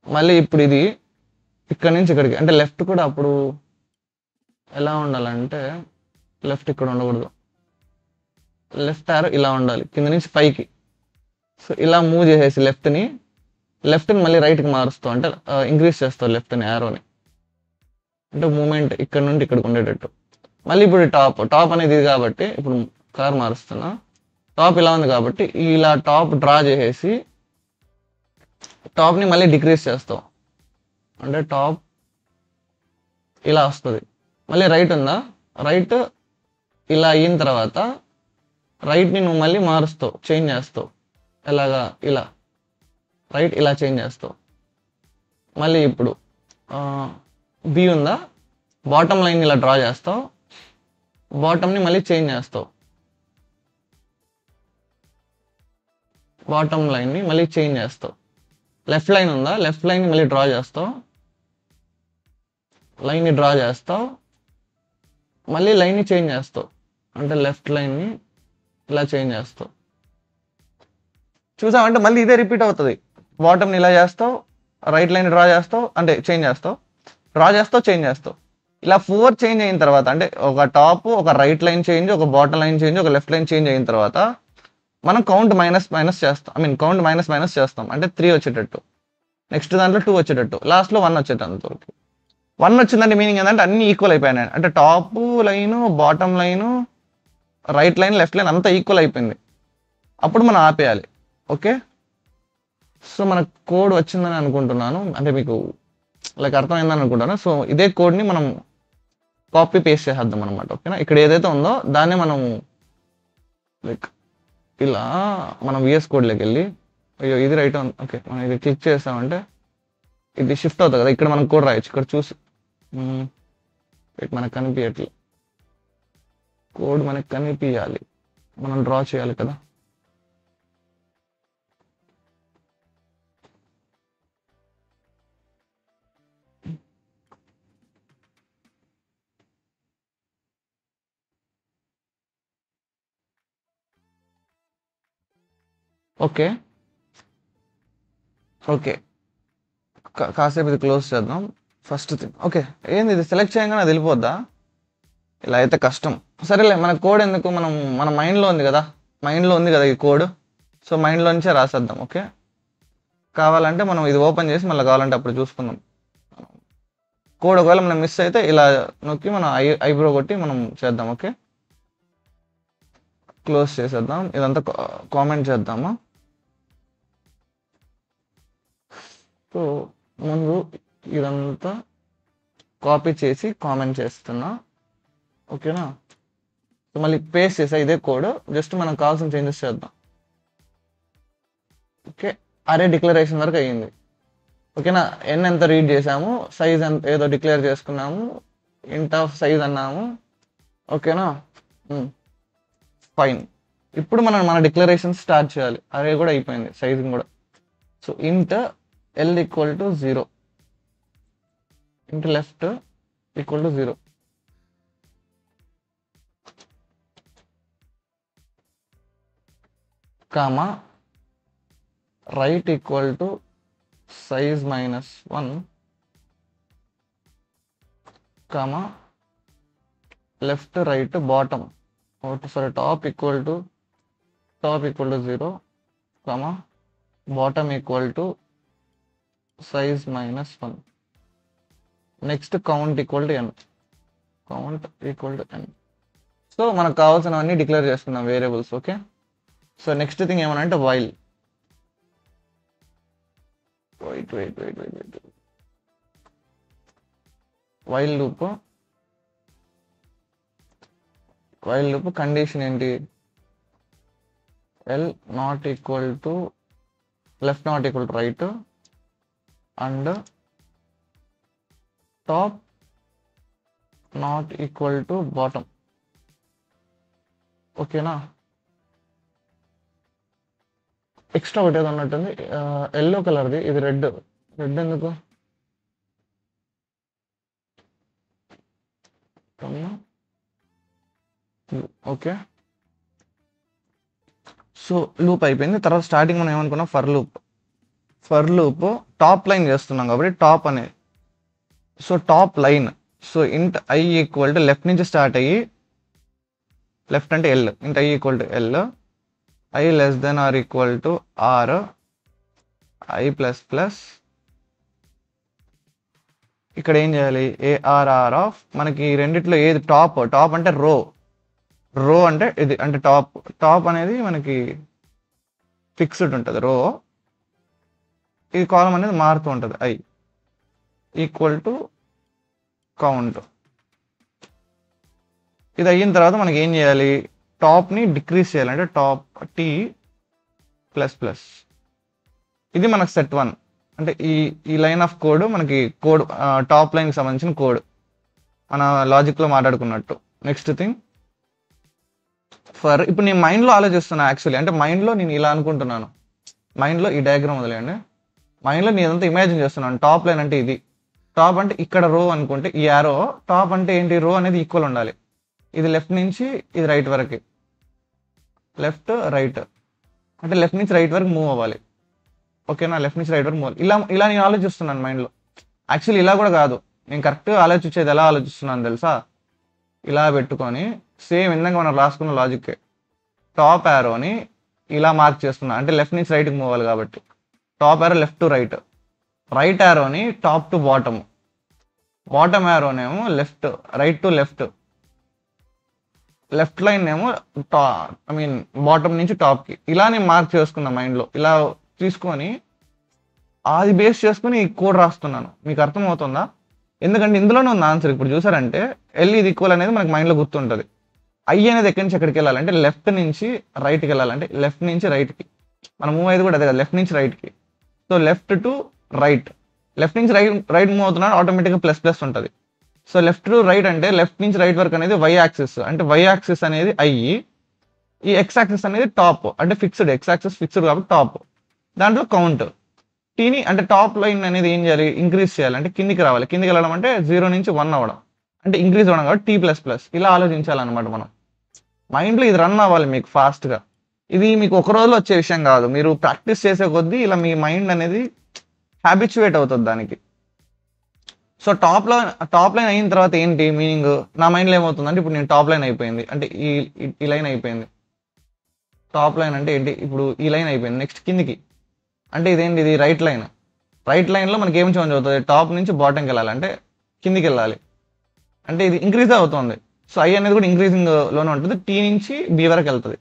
మళ్ళీ ఇప్పుడు ఇది ఇక్కడ నుంచి ఇక్కడికి, అంటే లెఫ్ట్ కూడా అప్పుడు ఎలా ఉండాలంటే లెఫ్ట్ ఇక్కడ ఉండకూడదు, లెఫ్ట్ యారో ఇలా ఉండాలి కింద నుంచి పైకి. సో ఇలా మూవ్ చేసేసి లెఫ్ట్ని మళ్ళీ రైట్కి మారుస్తావు, అంటే ఇంక్రీజ్ చేస్తావు లెఫ్ట్ని యారోని, అంటే మూమెంట్ ఇక్కడ నుండి ఇక్కడికి ఉండేటట్టు. మళ్ళీ ఇప్పుడు టాప్ అనేది ఇది కాబట్టి ఇప్పుడు కలర్ మారుస్తున్నా, టాప్ ఇలా ఉంది కాబట్టి ఇలా టాప్ డ్రా చేసేసి టాప్ని మళ్ళీ డిక్రీజ్ చేస్తావు, అంటే టాప్ ఇలా వస్తుంది. మళ్ళీ రైట్ ఉందా, రైట్ ఇలా అయిన తర్వాత రైట్ని నువ్వు మళ్ళీ మారుస్తావు, చేంజ్ చేస్తావు, ఎలాగా ఇలా రైట్ ఇలా చేంజ్ చేస్తావు. మళ్ళీ ఇప్పుడు బి ఉందా, బాటమ్ లైన్ ఇలా డ్రా చేస్తావు, బాటమ్ని మళ్ళీ చేంజ్ చేస్తావు, బాటమ్ లైన్ని మళ్ళీ చేంజ్ చేస్తావు. లెఫ్ట్ లైన్ ఉందా, లెఫ్ట్ లైన్ని మళ్ళీ డ్రా చేస్తావు, లైన్ని డ్రా చేస్తావు, మళ్ళీ లైన్ని చేంజ్ చేస్తావు. అంటే లెఫ్ట్ లైన్ని ఇలా చేంజ్ చేస్తావు. చూసావంటే మళ్ళీ ఇదే రిపీట్ అవుతుంది. బాటమ్ని ఇలా చేస్తావు, రైట్ లైన్ డ్రా చేస్తావు, అంటే చేంజ్ చేస్తావు, డ్రా చేస్తావు, చేంజ్ చేస్తావు. ఇలా 4 చేంజ్ అయిన తర్వాత, అంటే ఒక టాప్, ఒక రైట్ లైన్ చేంజ్, ఒక బాటమ్ లైన్ చేంజ్, ఒక లెఫ్ట్ లైన్ చేంజ్ అయిన తర్వాత మనం కౌంట్ మైనస్ చేస్తాం. కౌంట్ మైనస్ చేస్తాం, అంటే 3 వచ్చేటట్టు. నెక్స్ట్ దాంట్లో 2 వచ్చేటట్టు, లాస్ట్లో 1 వచ్చేటంత. 1 వచ్చిందంటే మీనింగ్ ఏంటంటే అన్ని ఈక్వల్ అయిపోయినాయి. అంటే top line, bottom line, right line, left line అంతా ఈక్వల్ అయిపోయింది. అప్పుడు మనం ఆపేయాలి. ఓకే, సో మన కోడ్ వచ్చిందని అనుకుంటున్నాను, అంటే మీకు లైక్ అర్థమైందని అనుకుంటాను. సో ఇదే కోడ్ని మనం కాపీ పేస్ట్ చేసేద్దాం అనమాట. ఓకేనా, ఇక్కడ ఏదైతే ఉందో దాన్ని మనం లైక్ ఇలా మనం విఎస్ కోడ్లోకి వెళ్ళి, అయ్యో ఇది రైట్ ఉంది, ఓకే మనం ఇది క్లిక్ చేస్తామంటే ఇది షిఫ్ట్ అవుతుంది కదా, ఇక్కడ మనం కోడ్ రాయొచ్చు. ఇక్కడ చూసి మనకు కనిపించట్లేదు, కోడ్ మనకు కనిపించాలి, మనం డ్రా చేయాలి కదా. ఓకే ఓకే, కాసేపు ఇది క్లోజ్ చేద్దాం. ఫస్ట్ థింగ్, ఓకే ఏంది ఇది సెలెక్ట్ చేయగానే అది వెళ్ళిపోద్దా? ఇలా అయితే కష్టం. సరేలే, మన కోడ్ ఎందుకు, మన మైండ్లో ఉంది కదా ఈ కోడ్. సో మైండ్లో నుంచే రాసేద్దాం. ఓకే, కావాలంటే మనం ఇది ఓపెన్ చేసి మళ్ళీ కావాలంటే అప్పుడు చూసుకుందాం. కోడ్ ఒకవేళ మనం మిస్ అయితే ఇలా నొక్కి మనం ఐబ్రో కొట్టి మనం చేద్దాం. ఓకే, క్లోజ్ చేసేద్దాం. ఇదంతా కామెంట్ చేద్దామా. సో ముందు ఇదంతా కాపీ చేసి కామెంట్ చేస్తున్నా. ఓకేనా, సో మళ్ళీ పేస్ట్ చేసా ఇదే కోడ్, జస్ట్ మనం కావాల్సిన చేంజెస్ చేద్దాం. ఓకే, అరే డిక్లరేషన్ వరకు అయ్యింది. ఓకేనా, ఎంత రీడ్ చేసాము, సైజ్ ఎంత ఏదో డిక్లేర్ చేసుకున్నాము, ఇంట్ ఆఫ్ సైజ్ అన్నాము. ఓకేనా, ఫైన్. ఇప్పుడు మనం మన డిక్లరేషన్ స్టార్ట్ చేయాలి. అరే కూడా అయిపోయింది, సైజింగ్ కూడా. సో ఇంట్ ఎల్ ఈక్వల్ టు 0, ఇంట్ left equal to 0, comma right equal to size -1, comma left right bottom top equal to 0, comma bottom equal to size -1. Next count equal to n. So మనకు కావాల్సినవన్నీ డిక్లేర్ చేసుకున్నాం variables. Okay, so next thing ఏమనంటే వైల్ వైల్ లూప్ కండిషన్ ఏంటి, L not equal to left not equal to right and top not equal to bottom. ఓకేనా, ఎక్స్ట్రా ఒకటి ఏదో ఉన్నట్టుంది, ఎల్లో కలర్ది, ఇది రెడ్ ఎందుకు? ఓకే, సో లూప్ అయిపోయింది. తర్వాత స్టార్టింగ్ మనం ఏమనుకున్నాం, ఫర్ లూప్ టాప్ లైన్ చేస్తున్నాం కాబట్టి టాప్ అనేది, so top line. So int I equal to left నుంచి స్టార్ట్ అయ్యి, లెఫ్ట్ అంటే L, int I equal to L, I less than or equal to R, I plus plus, ఇక్కడ ఏం చేయాలి, ఏఆర్ఆర్ ఆఫ్, మనకి రెండిట్లో ఏది టాప్ అంటే రో అంటే ఇది, అంటే టాప్ అనేది మనకి ఫిక్స్డ్ ఉంటుంది రో, ఈ కాలం అనేది మారుతూ ఉంటుంది, ఐ ఈక్వల్ టు కౌంట్. ఇది అయిన తర్వాత మనకి ఏం చేయాలి, టాప్ని డిక్రీజ్ చేయాలి, అంటే టాప్ టీ ప్లస్ ప్లస్. ఇది మనకు సెట్ 1, అంటే ఈ లైన్ ఆఫ్ కోడ్ మనకి టాప్ లైన్కి సంబంధించిన కోడ్ మన లాజిక్లో మాట్లాడుకున్నట్టు. నెక్స్ట్ థింగ్ ఇప్పుడు నేను మైండ్లో ఆలోచిస్తున్నా యాక్చువల్లీ, అంటే మైండ్లో నేను ఇలా అనుకుంటున్నాను, మైండ్లో ఈ డయాగ్రామ్ వదిలేయండి. మైండ్లో నేను ఇదంతా ఇమాజిన్ చేస్తున్నాను. టాప్ లైన్ అంటే ఇది, టాప్ అంటే ఇక్కడ రో అనుకుంటే ఈ యారో, టాప్ అంటే ఏంటి, రో అనేది ఈక్వల్ ఉండాలి. ఇది లెఫ్ట్ నుంచి ఇది రైట్ వరకు, లెఫ్ట్ రైట్ అంటే లెఫ్ట్ నుంచి రైట్ వరకు మూవ్ అవ్వాలి. ఓకేనా, లెఫ్ట్ నుంచి రైట్ వరకు మూవ్. ఇలా నేను ఆలోచిస్తున్నాను మైండ్లో. యాక్చువల్లీ ఇలా కూడా కాదు, నేను కరెక్ట్గా ఆలోచించేది ఎలా ఆలోచిస్తున్నాను తెలుసా, ఇలా పెట్టుకొని సేమ్ ఇందాక మనం రాసుకున్న లాజిక్కే టాప్ యారోని ఇలా మార్క్ చేస్తున్నా, అంటే లెఫ్ట్ నుంచి రైట్కి మూవ్ అవ్వాలి కాబట్టి top arrow left to right, right యారోని టాప్ టు బాటమ్, బాటమ్ యారోనేమో left right to left, left line ఏమో బాటమ్ నుంచి టాప్కి. ఇలా నేను మార్క్ చేసుకున్నా మైండ్లో. ఇలా తీసుకొని అది బేస్ చేసుకుని ఈ కోడ్ రాస్తున్నాను. మీకు అర్థమవుతుందా? ఎందుకంటే ఇందులోనే ఉంది ఆన్సర్. ఇప్పుడు చూసారంటే ఎల్ ఇది ఈక్వల్ అనేది మనకి మైండ్లో గుర్తుంటుంది. ఐ అనేది ఎక్కడి నుంచి ఎక్కడికి వెళ్ళాలంటే లెఫ్ట్ నుంచి రైట్కి వెళ్ళాలంటే లెఫ్ట్ నుంచి రైట్కి. మనం మూవ్ అయ్యేది కూడా అదే కదా, లెఫ్ట్ నుంచి రైట్కి. So left to right, left నుంచి రైట్ మూవ్ అవుతున్నాడు, ఆటోమేటిక్గా ప్లస్ ప్లస్ ఉంటుంది. సో లెఫ్ట్ టు రైట్ అంటే లెఫ్ట్ నుంచి రైట్ వరకు అనేది వై యాక్సిస్, అంటే వై యాక్సిస్ అనేది ఐ, ఈ ఎక్స్ యాక్సిస్ అనేది టాప్, అంటే ఫిక్స్డ్, ఎక్స్ యాక్సిస్ ఫిక్స్డ్ కాబట్టి టాప్. దాంట్లో కౌంట్ టీని అంటే టాప్ లైన్ అనేది ఏం చేయాలి, ఇంక్రీజ్ చేయాలి, అంటే కిందికి రావాలి. కిందికి వెళ్ళడం అంటే 0 నుంచి 1 అవ్వడం, అంటే ఇంక్రీజ్ అవ్వడం కాబట్టి టీ ప్లస్ ప్లస్. ఇలా ఆలోచించాలన్నమాట మనం మైండ్లో. ఇది రన్ అవ్వాలి మీకు ఫాస్ట్గా. ఇది మీకు ఒక రోజులో వచ్చే విషయం కాదు, మీరు ప్రాక్టీస్ చేసే కొద్దీ ఇలా మీ మైండ్ అనేది హ్యాబిచ్యువేట్ అవుతుంది దానికి. సో టాప్ లైన్ అయిన తర్వాత ఏంటి మీనింగ్, నా మైండ్లో ఏమవుతుందంటే ఇప్పుడు నేను టాప్ లైన్ అయిపోయింది అంటే ఈ లైన్ అయిపోయింది. టాప్ లైన్ అంటే ఏంటి, ఇప్పుడు ఈ లైన్ అయిపోయింది. నెక్స్ట్ కిందికి అంటే ఇదేంటి, ఇది రైట్ లైన్. రైట్ లైన్లో మనకి ఏం చేంజ్ అవుతుంది, టాప్ నుంచి బాటంకి వెళ్ళాలి, అంటే కిందికి వెళ్ళాలి, అంటే ఇది ఇంక్రీజ్ అవుతుంది. సో ఐ అనేది కూడా ఇంక్రీజింగ్లోనే ఉంటుంది, టీ నుంచి బి వరకు వెళ్తుంది,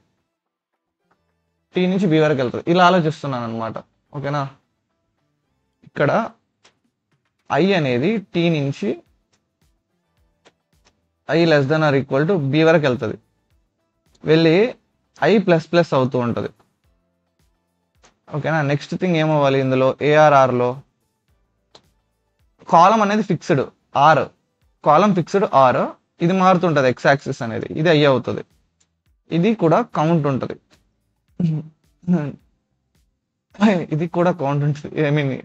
టీ నుంచి బి వరకు వెళ్తుంది. ఇలా ఆలోచిస్తున్నాను అనమాట. ఓకేనా, ఇక్కడ ఐ అనేది టీ నుంచి I less than or equal to B వరకు వెళ్తుంది, వెళ్ళి ఐ ప్లస్ ప్లస్ అవుతూ ఉంటుంది. ఓకేనా, నెక్స్ట్ థింగ్ ఏమవ్వాలి ఇందులో, ఏఆర్ఆర్లో కాలం అనేది fixed R, column fixed R, ఇది మారుతుంటుంది ఎక్స్ యాక్సిస్ అనేది, ఇది ఐ అవుతుంది. ఇది కూడా కౌంట్ ఉంటుంది, ఇది కూడా కౌంట్ ఉంటుంది.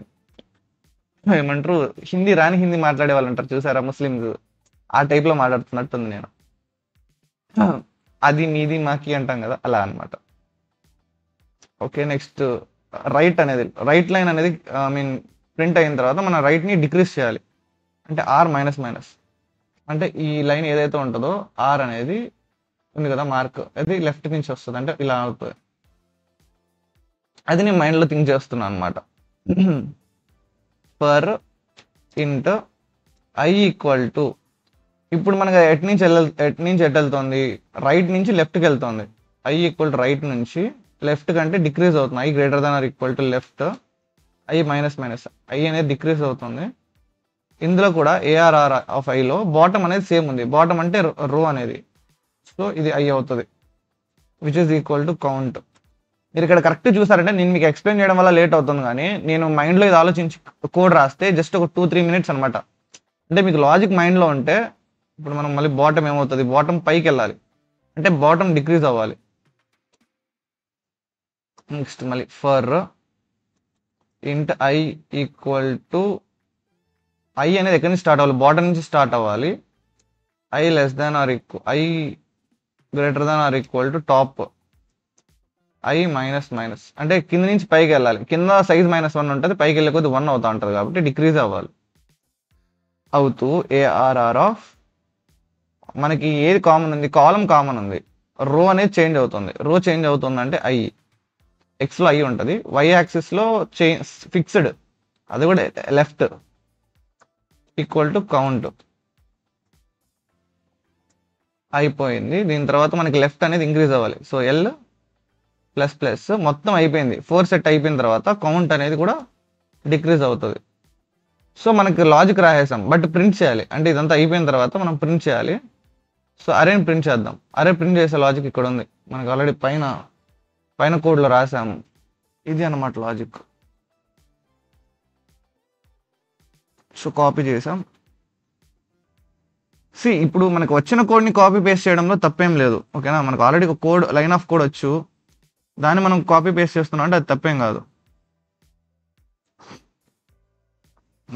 ఏమంటారు, హిందీ రాని హిందీ మాట్లాడే వాళ్ళు అంటారు చూసారా ముస్లిమ్స్, ఆ టైప్లో మాట్లాడుతున్నట్టుంది నేను. అది మీది మాకి అంటాం కదా, అలా అనమాట. ఓకే, నెక్స్ట్ రైట్ అనేది, రైట్ లైన్ అనేది ప్రింట్ అయిన తర్వాత మనం రైట్ని డిక్రీజ్ చేయాలి, అంటే ఆర్ మైనస్ మైనస్, అంటే ఈ లైన్ ఏదైతే ఉంటుందో ఆర్ అనేది ఉంది కదా మార్క్, అది లెఫ్ట్ నుంచి వస్తుంది, అంటే ఇలా అవుతుంది. అది నేను మైండ్లో థింక్ చేస్తున్నాను అనమాట. For int I equal to, ఇప్పుడు మనకి ఎట్ నుంచి ఎట్ వెళ్తుంది, రైట్ నుంచి లెఫ్ట్కి వెళ్తుంది. ఐ ఈక్వల్ టు రైట్ నుంచి లెఫ్ట్ కంటే డిక్రీజ్ అవుతుంది, I greater than or equal to left, I minus minus, I అనేది డిక్రీజ్ అవుతుంది. ఇందులో కూడా ఏఆర్ఆర్ ఆఫ్ ఐలో బాటమ్ అనేది సేమ్ ఉంది, బాటమ్ అంటే రో అనేది, సో ఇది ఐ అవుతుంది, which is equal to count. మీరు ఇక్కడ కరెక్ట్ చూసారంటే నేను మీకు ఎక్స్ప్లెయిన్ చేయడం వల్ల లేట్ అవుతుంది, కానీ నేను మైండ్లో ఇది ఆలోచించి కోడ్ రాస్తే జస్ట్ ఒక 2-3 మినిట్స్ అనమాట. అంటే మీకు లాజిక్ మైండ్లో ఉంటే, ఇప్పుడు మనం మళ్ళీ బాటమ్ ఏమవుతుంది, బాటమ్ పైకి వెళ్ళాలి, అంటే బాటమ్ డిక్రీజ్ అవ్వాలి. నెక్స్ట్ మళ్ళీ for int I equal to, I అనేది ఎక్కడి నుంచి స్టార్ట్ అవ్వాలి, బాటమ్ నుంచి స్టార్ట్ అవ్వాలి, I less than or equal, I greater than or equal to top, I minus minus, అంటే కింద నుంచి పైకి వెళ్ళాలి. కింద సైజ్ -1 ఉంటుంది, పైకి వెళ్ళే కొద్ది 1 అవుతా ఉంటుంది కాబట్టి డిక్రీజ్ అవ్వాలి. అవుతూ ఏఆర్ఆర్ ఆఫ్, మనకి ఏది కామన్ ఉంది, కాలం కామన్ ఉంది, రో అనేది చేంజ్ అవుతుంది. రో చేంజ్ అవుతుంది అంటే ఐ, ఎక్స్లో ఐ ఉంటుంది, వై యాక్సిస్లో ఫిక్స్డ్, అది కూడా లెఫ్ట్, ఈక్వల్ టు కౌంట్ అయిపోయింది. దీని తర్వాత మనకి లెఫ్ట్ అనేది ఇంక్రీజ్ అవ్వాలి, సో ఎల్ ప్లస్ ప్లస్ మొత్తం అయిపోయింది. 4 సెట్ అయిపోయిన తర్వాత కౌంట్ అనేది కూడా డిక్రీజ్ అవుతుంది. సో మనకి లాజిక్ రాసేసాం, బట్ ప్రింట్ చేయాలి, అంటే ఇదంతా అయిపోయిన తర్వాత మనం ప్రింట్ చేయాలి. సో అరేని ప్రింట్ చేద్దాం. అరే ప్రింట్ చేసే లాజిక్ ఇక్కడ ఉంది, మనకు ఆల్రెడీ పైన కోడ్లో రాసాము. ఇది అన్నమాట లాజిక్. సో కాపీ చేసాం. ఇప్పుడు మనకు వచ్చిన కోడ్ని కాపీ పేస్ట్ చేయడంలో తప్పేం లేదు. ఓకేనా, మనకు ఆల్రెడీ ఒక కోడ్, లైన్ ఆఫ్ కోడ్ వచ్చు, దాన్ని మనం కాపీ పేస్ట్ చేస్తున్నాం అంటే అది తప్పేం కాదు.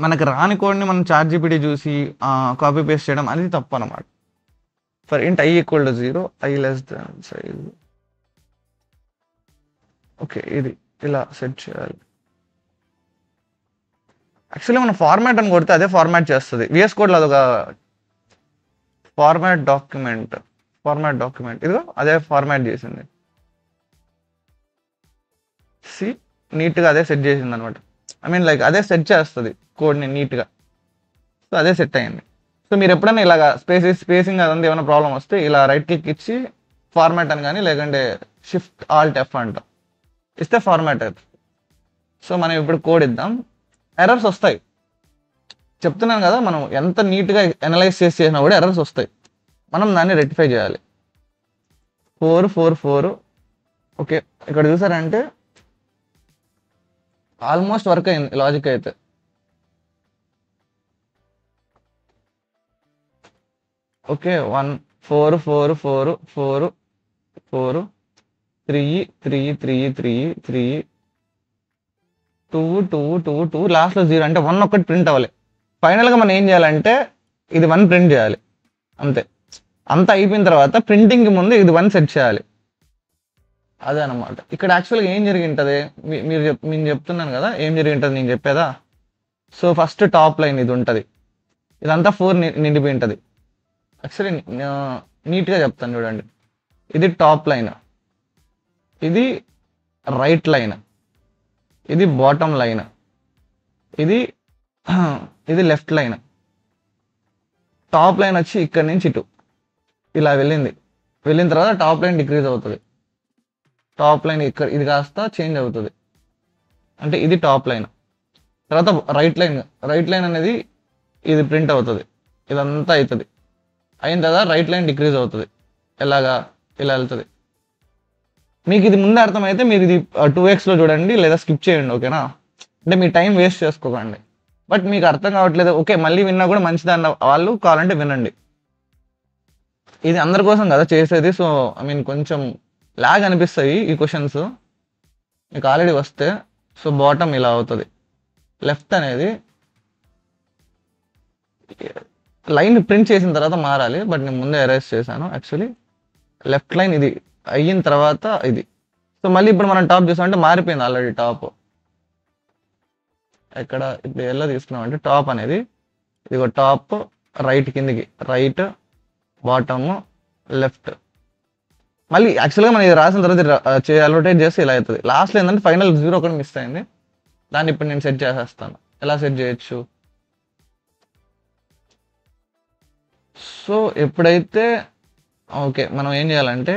మనకు రాని కోడ్ని మనం చాట్ జీపీటీ చూసి కాపీ పేస్ట్ చేయడం అనేది తప్పు అనమాట. ఫర్ ఇంట్ i equal to 0, i less than size. Okay, ఇది ఇలా సెట్ చేయాలి. యాక్చువల్లీ మనం ఫార్మాట్ అని కొడితే అదే ఫార్మాట్ చేస్తుంది. విఎస్ కోడ్లో అదొక ఫార్మాట్ డాక్యుమెంట్ ఇదిగో అదే ఫార్మాట్ చేసింది. సి నీట్గా అదే సెట్ చేసింది అనమాట. ఐ మీన్ లైక్ అదే సెట్ చేస్తుంది కోడ్ని నీట్గా. సో అదే సెట్ అయ్యింది. సో మీరు ఎప్పుడైనా ఇలాగ స్పేసింగ్ అదంతా ఏమైనా ప్రాబ్లం వస్తే ఇలా రైట్ క్లిక్ ఇచ్చి ఫార్మాట్ అని కానీ లేకంటే షిఫ్ట్ ఆల్ట్ ఎఫ్ అంట ఇస్తే ఫార్మాట్ అవుతుంది. సో మనం ఇప్పుడు కోడ్ ఇద్దాం. ఎర్రర్స్ వస్తాయి, చెప్తున్నాను కదా. మనం ఎంత నీట్గా అనలైజ్ చేసినా కూడా ఎర్రర్స్ వస్తాయి. మనం దాన్ని రెక్టిఫై చేయాలి. 4 4 4. ఓకే, ఇక్కడ చూసారంటే ఆల్మోస్ట్ వర్క్ అయింది లాజిక్ అయితే. ఓకే, 1 4 4 4 4 4 3 3 3 3 3 2 2 2 2 లాస్ట్లో 0 అంటే 1 ఒక్కటి ప్రింట్ అవ్వాలి. ఫైనల్గా మనం ఏం చేయాలంటే ఇది 1 ప్రింట్ చేయాలి అంతే. అంతా అయిపోయిన తర్వాత ప్రింటింగ్కి ముందు ఇది 1 సెట్ చేయాలి. అదే అనమాట. ఇక్కడ యాక్చువల్గా ఏం జరిగి ఉంటుంది నేను చెప్తున్నాను కదా ఏం జరిగి ఉంటుంది నేను చెప్పేదా. సో ఫస్ట్ టాప్ లైన్ ఇది ఉంటుంది, ఇదంతా 4 నిండిపోయి ఉంటుంది. యాక్చువల్లీ నీట్గా చెప్తాను చూడండి. ఇది టాప్ లైన్, ఇది రైట్ లైన్, ఇది బాటమ్ లైన్, ఇది లెఫ్ట్ లైన్. టాప్ లైన్ వచ్చి ఇక్కడి నుంచి ఇటు ఇలా వెళ్ళిన తర్వాత టాప్ లైన్ డిక్రీజ్ అవుతుంది. టాప్ లైన్ ఇక్కడ ఇది కాస్త చేంజ్ అవుతుంది, అంటే ఇది టాప్ లైన్. తర్వాత రైట్ లైన్ అనేది ఇది ప్రింట్ అవుతుంది, ఇదంతా అవుతుంది. అయిన తర్వాత రైట్ లైన్ డిక్రీజ్ అవుతుంది, ఎలాగా ఇలా వెళ్తుంది. మీకు ఇది ముందే అర్థమైతే మీరు ఇది 2xలో చూడండి లేదా స్కిప్ చేయండి, ఓకేనా. అంటే మీ టైం వేస్ట్ చేసుకోకండి. బట్ మీకు అర్థం కావట్లేదు, ఓకే మళ్ళీ విన్నా కూడా మంచిదన్న వాళ్ళు కావాలంటే వినండి. ఇది అందరి కోసం కదా చేసేది. సో ఐ మీన్ కొంచెం లాగ్ అనిపిస్తాయి ఈ క్వశ్చన్స్ మీకు ఆల్రెడీ వస్తే. సో బాటమ్ ఇలా అవుతుంది, లెఫ్ట్ అనేది లైన్ ప్రింట్ చేసిన తర్వాత మారాలి. బట్ నేను ముందే ఎరేజ్ చేశాను యాక్చువల్లీ. లెఫ్ట్ లైన్ ఇది అయిన తర్వాత ఇది. సో మళ్ళీ ఇప్పుడు మనం టాప్ చూసామంటే మారిపోయింది ఆల్రెడీ టాప్. ఇక్కడ ఇప్పుడు ఎలా తీసుకున్నామంటే టాప్ అనేది ఇదిగో టాప్ రైట్ కిందికి, రైట్ బాటమ్ లెఫ్ట్. మళ్ళీ యాక్చువల్గా మనం ఇది రాసిన తర్వాత అలొటేట్ చేస్తే ఇలా అవుతుంది. లాస్ట్లో ఏంటంటే ఫైనల్ 0 ఒకటి మిస్ అయింది. దాన్ని ఇప్పుడు నేను సెట్ చేసేస్తాను. ఎలా సెట్ చేయొచ్చు. సో ఎప్పుడైతే ఓకే మనం ఏం చేయాలంటే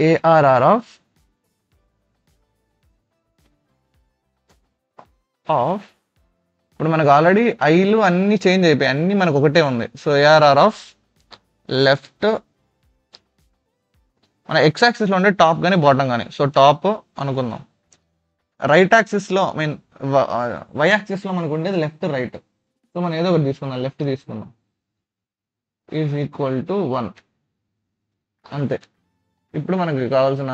ఏఆర్ఆర్ ఆఫ్ ఇప్పుడు మనకు ఆల్రెడీ ఐలు అన్నీ చేంజ్ అయిపోయాయి, అన్నీ మనకు ఒకటే ఉంది. సో ఏఆర్ఆర్ ఆఫ్ లెఫ్ట్ మన ఎక్స్ యాక్సిస్లో ఉండే టాప్ కానీ బాటమ్ కానీ. సో టాప్ అనుకుందాం. రైట్ యాక్సిస్లో ఐ మీన్ వై యాక్సిస్లో మనకు ఉండేది లెఫ్ట్ రైట్. సో మనం ఏదో ఒకటి తీసుకుందాం, లెఫ్ట్ తీసుకుందాం. ఈజ్ ఈక్వల్ టు 1 అంతే. ఇప్పుడు మనకి కావాల్సిన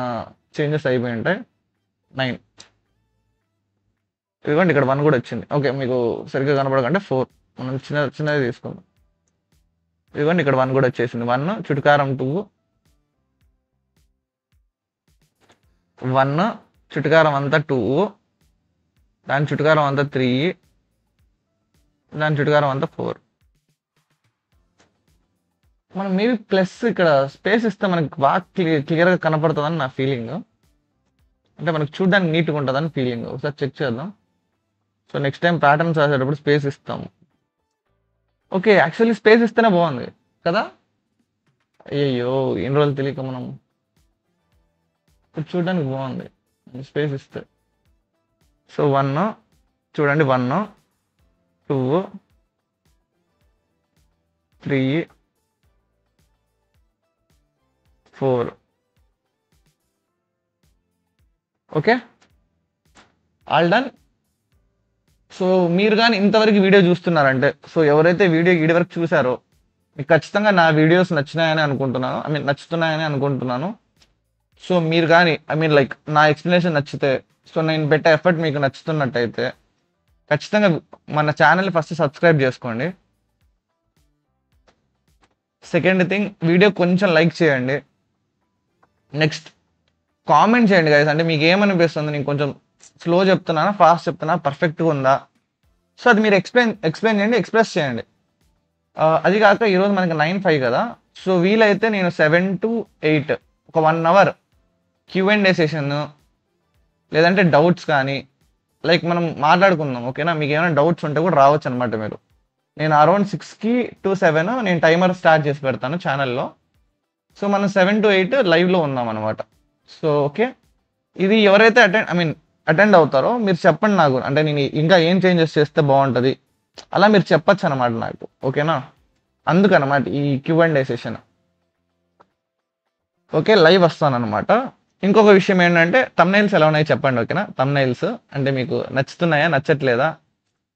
చేంజెస్ అయిపోయి ఉంటాయి. 9 ఇదిగోండి, ఇక్కడ 1 కూడా వచ్చింది. ఓకే మీకు సరిగ్గా కనపడకంటే 4 మనం చిన్నది తీసుకుందాం. ఇదిగోండి ఇక్కడ 1 కూడా వచ్చేసింది. 1 చుట్టుకారం 2, 1 చుట్టుకారం అంతా 2, దాని చుట్టుకారం అంతా 3, దాని చుట్టుకారం అంతా 4. మనం మేబీ ప్లస్ ఇక్కడ స్పేస్ ఇస్తే మనకి బాగా క్లియర్గా కనపడుతుందని నా ఫీలింగ్. అంటే మనకు చూడడానికి నీట్గా ఉంటుందని ఫీలింగ్. ఒకసారి చెక్ చేద్దాం. సో నెక్స్ట్ టైం ప్యాటర్న్స్ రాసేటప్పుడు స్పేస్ ఇస్తాము. ఓకే యాక్చువల్లీ స్పేస్ ఇస్తేనే బాగుంది కదా. అయ్యో ఎన్ని రోజులు తెలియక మనం చూడడానికి బాగుంది స్పేస్ ఇస్తే. సో 1 చూడండి, 1 2 3 4. Okay all done. సో మీరు కానీ ఇంతవరకు వీడియో చూస్తున్నారంటే, సో ఎవరైతే వీడియో ఇడి వరకు చూసారో మీకు ఖచ్చితంగా నా వీడియోస్ నచ్చినాయని అనుకుంటున్నాను. ఐ మీన్ నచ్చుతున్నాయని అనుకుంటున్నాను. సో మీరు కానీ ఐ మీన్ లైక్ నా ఎక్స్ప్లెనేషన్ నచ్చితే, సో నేను పెట్టే ఎఫర్ట్ మీకు నచ్చుతున్నట్టయితే ఖచ్చితంగా మన ఛానల్ని ఫస్ట్ సబ్స్క్రైబ్ చేసుకోండి. సెకండ్ థింగ్, వీడియో కొంచెం లైక్ చేయండి. నెక్స్ట్ కామెంట్ చేయండి గైస్, అంటే మీకు ఏమనిపిస్తుంది, నేను కొంచెం స్లో చెప్తున్నానా ఫాస్ట్ చెప్తున్నా, పర్ఫెక్ట్గా ఉందా, సో అది మీరు ఎక్స్ప్లెయిన్ చేయండి, ఎక్స్ప్రెస్ చేయండి. అది కాక ఈరోజు మనకి 9:05 కదా, సో వీలైతే నేను 7 to 8 ఒక 1 hour Q&A సెషన్, లేదంటే డౌట్స్ కానీ లైక్ మనం మాట్లాడుకుందాం, ఓకేనా. మీకు ఏమైనా డౌట్స్ ఉంటే కూడా రావచ్చు అనమాట మీరు. నేను అరౌండ్ 6 to 7 నేను టైమర్ స్టార్ట్ చేసి పెడతాను ఛానల్లో. సో మనం 7 to 8 లైవ్లో ఉన్నాం అనమాట. సో ఓకే, ఇది ఎవరైతే అటెండ్ అవుతారో మీరు చెప్పండి నాకు, అంటే నేను ఇంకా ఏం చేంజెస్ చేస్తే బాగుంటుంది అలా మీరు చెప్పచ్చు అనమాట నాకు, ఓకేనా. అందుకనమాట ఈ Q&A సెషన్. ఓకే, లైవ్ వస్తాను అనమాట. ఇంకొక విషయం ఏంటంటే తమ్నైల్స్ ఎలా ఉన్నాయి చెప్పండి, ఓకేనా. తమ్నైల్స్ అంటే మీకు నచ్చుతున్నాయా నచ్చట్లేదా,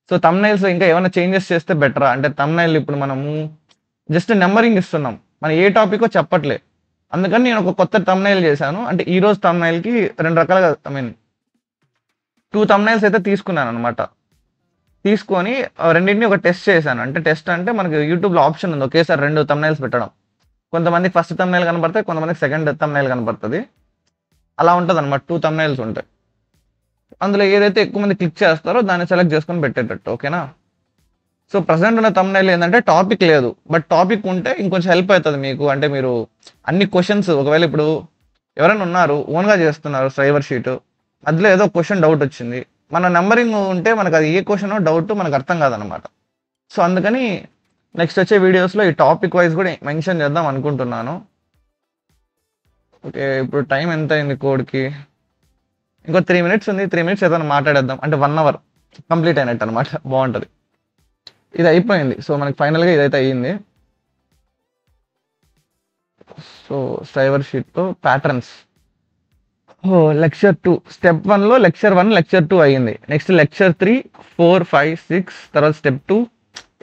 సో తమ్నైల్స్ ఇంకా ఏమైనా చేంజెస్ చేస్తే బెటరా, అంటే తమ్నైల్ ఇప్పుడు మనము జస్ట్ నెంబరింగ్ ఇస్తున్నాం, మనం ఏ టాపికో చెప్పట్లే. అందుకని నేను ఒక కొత్త తమ్నైల్ చేశాను, అంటే ఈ రోజు తమ్నైల్కి 2 రకాలుగా 2 తమ్నైల్స్ అయితే తీసుకున్నాను అనమాట. తీసుకొని రెండింటిని ఒక టెస్ట్ చేశాను. అంటే టెస్ట్ అంటే మనకి యూట్యూబ్లో ఆప్షన్ ఉంది ఒకేసారి 2 తమ్నైల్స్ పెట్టడం. కొంతమందికి ఫస్ట్ తమ్నైల్ కనబడతాయి, కొంతమందికి సెకండ్ తమ్నైల్ కనబడుతుంది. అలా ఉంటుంది అనమాట, 2 తమ్నైల్స్ ఉంటాయి. అందులో ఏదైతే ఎక్కువ మంది క్లిక్ చేస్తారో దాన్ని సెలెక్ట్ చేసుకొని పెట్టేటట్టు, ఓకేనా. సో ప్రజెంట్ ఉన్న తమ్నైల్ ఏంటంటే టాపిక్ లేదు, బట్ టాపిక్ ఉంటే ఇంకొంచెం హెల్ప్ అవుతుంది మీకు. అంటే మీరు అన్ని క్వశ్చన్స్, ఒకవేళ ఇప్పుడు ఎవరైనా ఉన్నారు ఓన్గా చేస్తున్నారు డ్రైవర్ షీట్, అందులో ఏదో క్వశ్చన్ డౌట్ వచ్చింది, మన నెంబరింగ్ ఉంటే మనకు అది ఏ క్వశ్చన్ డౌట్ మనకు అర్థం కాదనమాట. సో అందుకని నెక్స్ట్ వచ్చే వీడియోస్లో ఈ టాపిక్ వైజ్ కూడా మెన్షన్ చేద్దాం అనుకుంటున్నాను. ఓకే, ఇప్పుడు టైం ఎంత అయింది కోడ్కి, ఇంకో 3 minutes ఉంది. 3 minutes ఏదైనా మాట్లాడేద్దాం, అంటే 1 hour కంప్లీట్ అయినట్టు అనమాట, బాగుంటుంది. ఇది అయిపోయింది, సో మనకి ఫైనల్గా ఇదైతే అయ్యింది. సో డ్రైవర్ షీట్తో ప్యాటర్న్స్, లెక్చర్ 2 స్టెప్ 1లో లెక్చర్ 1 లెక్చర్ 2 అయ్యింది. నెక్స్ట్ లెక్చర్ 3, 4, 5, 6 తర్వాత స్టెప్ 2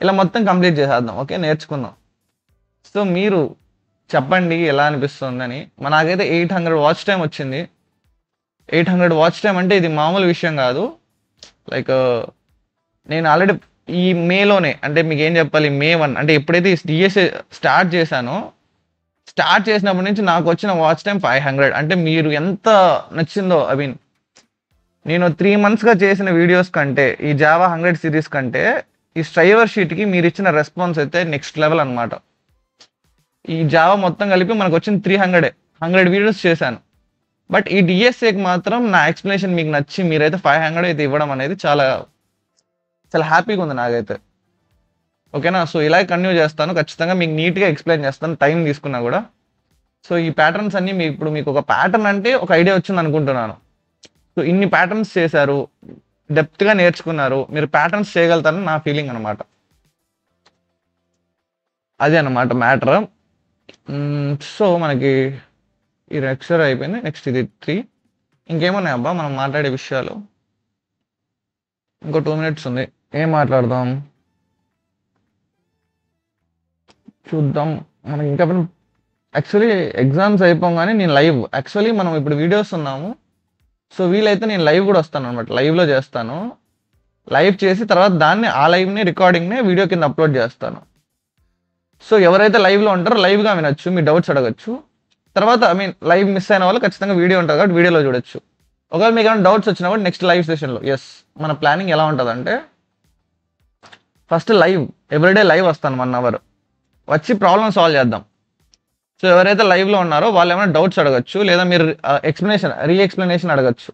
ఇలా మొత్తం కంప్లీట్ చేసేద్దాం, ఓకే, నేర్చుకుందాం. సో మీరు చెప్పండి ఎలా అనిపిస్తుందని. నాకైతే 800 వాచ్ టైం వచ్చింది. 800 వాచ్ టైం అంటే ఇది మామూలు విషయం కాదు. లైక్ నేను ఆల్రెడీ ఈ మేలోనే, అంటే మీకు ఏం చెప్పాలి, May 1 అంటే ఎప్పుడైతే డిఎస్ఏ స్టార్ట్ చేశానో, స్టార్ట్ చేసినప్పటి నుంచి నాకు వచ్చిన వాచ్ టైం 500. అంటే మీరు ఎంత నచ్చిందో, నేను 3 monthsగా చేసిన వీడియోస్ కంటే, ఈ జావా 100 సిరీస్ కంటే ఈ డ్రైవర్ షీట్కి మీరు ఇచ్చిన రెస్పాన్స్ అయితే నెక్స్ట్ లెవెల్ అనమాట. ఈ జావా మొత్తం కలిపి మనకు వచ్చిన 100 వీడియోస్ చేశాను. బట్ ఈ డిఎస్ఏకి మాత్రం నా ఎక్స్ప్లెనేషన్ మీకు నచ్చి మీరైతే 500 అయితే ఇవ్వడం అనేది చాలా చాలా హ్యాపీగా ఉంది నాకైతే, ఓకేనా. సో ఇలా కంటిన్యూ చేస్తాను, ఖచ్చితంగా మీకు నీట్గా ఎక్స్ప్లెయిన్ చేస్తాను, టైం తీసుకున్నా కూడా. సో ఈ ప్యాటర్న్స్ అన్నీ ఇప్పుడు మీకు ఒక ప్యాటర్న్ అంటే ఒక ఐడియా వచ్చింది అనుకుంటున్నాను. సో ఇన్ని ప్యాటర్న్స్ చేశారు, డెప్త్గా నేర్చుకున్నారు, మీరు ప్యాటర్న్స్ చేయగలుగుతారని నా ఫీలింగ్ అనమాట. అదే అనమాట మ్యాటర్. సో మనకి ఈ లెక్చర్ అయిపోయింది. నెక్స్ట్ ఇది 3. ఇంకేమున్నాయి అబ్బా మనం మాట్లాడే విషయాలు? ఇంకో 2 minutes ఉంది, ఏం మాట్లాడదాం చూద్దాం. మనకి ఇంకా యాక్చువల్లీ ఎగ్జామ్స్ అయిపోగానే నేను లైవ్, యాక్చువల్లీ మనం ఇప్పుడు వీడియోస్ ఉన్నాము, సో వీలైతే నేను లైవ్ కూడా వస్తాను అనమాట. లైవ్లో చేస్తాను, లైవ్ చేసి తర్వాత దాన్ని ఆ లైవ్ని రికార్డింగ్ని వీడియో కింద అప్లోడ్ చేస్తాను. సో ఎవరైతే లైవ్లో ఉంటారో లైవ్గా వినొచ్చు, మీ డౌట్స్ అడగచ్చు. తర్వాత లైవ్ మిస్ అయిన వాళ్ళు ఖచ్చితంగా వీడియో ఉంటుంది కాబట్టి వీడియోలో చూడొచ్చు. ఒకవేళ మీకు ఏమైనా డౌట్స్ వచ్చినా కూడా నెక్స్ట్ లైవ్ సెషన్లో. మన ప్లానింగ్ ఎలా ఉంటుందంటే, ఫస్ట్ లైవ్ ఎవ్రీడే లైవ్ వస్తాను 1 hour, వచ్చి ప్రాబ్లమ్ సాల్వ్ చేద్దాం. సో ఎవరైతే లైవ్లో ఉన్నారో వాళ్ళు ఏమైనా డౌట్స్ అడగచ్చు, లేదా మీరు ఎక్స్ప్లెనేషన్ అడగచ్చు,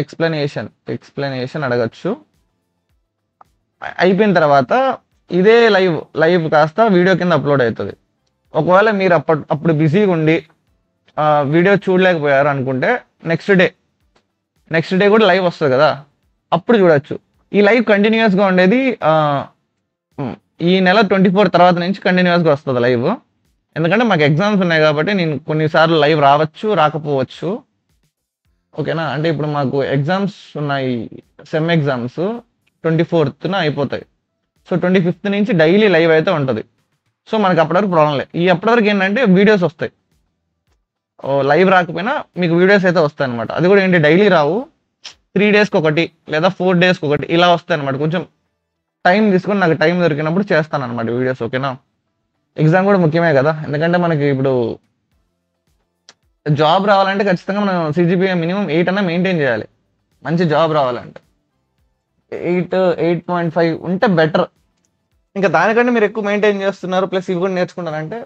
ఎక్స్ప్లెనేషన్ అడగచ్చు. అయిపోయిన తర్వాత ఇదే లైవ్ కాస్త వీడియో కింద అప్లోడ్ అవుతుంది. ఒకవేళ మీరు అప్పుడు బిజీగా ఉండి వీడియో చూడలేకపోయారు అనుకుంటే నెక్స్ట్ డే కూడా లైవ్ వస్తుంది కదా, అప్పుడు చూడొచ్చు. ఈ లైవ్ కంటిన్యూస్గా ఉండేది ఈ నెల 24 తర్వాత నుంచి కంటిన్యూస్గా వస్తుంది లైవ్. ఎందుకంటే మాకు ఎగ్జామ్స్ ఉన్నాయి కాబట్టి నేను కొన్నిసార్లు లైవ్ రావచ్చు, రాకపోవచ్చు, ఓకేనా. అంటే ఇప్పుడు మాకు ఎగ్జామ్స్ ఉన్నాయి, సెమ్ ఎగ్జామ్స్ 24th అయిపోతాయి. సో 25th నుంచి డైలీ లైవ్ అయితే ఉంటుంది. సో మనకి అప్పటివరకు ప్రాబ్లం లేదు. అప్పటివరకు ఏంటంటే వీడియోస్ వస్తాయి, లైవ్ రాకపోయినా మీకు వీడియోస్ అయితే వస్తాయి అనమాట. అది కూడా డైలీ రావు, 3 డేస్కి ఒకటి లేదా 4 డేస్కి ఒకటి ఇలా వస్తాయి అనమాట. కొంచెం టైం తీసుకొని నాకు టైం దొరికినప్పుడు చేస్తాను అనమాట వీడియోస్. ఓకేనా, ఎగ్జామ్ కూడా ముఖ్యమే కదా, ఎందుకంటే మనకి ఇప్పుడు జాబ్ రావాలంటే ఖచ్చితంగా మనం సిజిపిఏ మినిమం 8 అన్నా మెయింటైన్ చేయాలి. మంచి జాబ్ రావాలంటే 8.5 ఉంటే బెటర్. ఇంకా దానికంటే మీరు ఎక్కువ మెయింటైన్ చేస్తున్నారు ప్లస్ ఇవి కూడా నేర్చుకుంటారంటే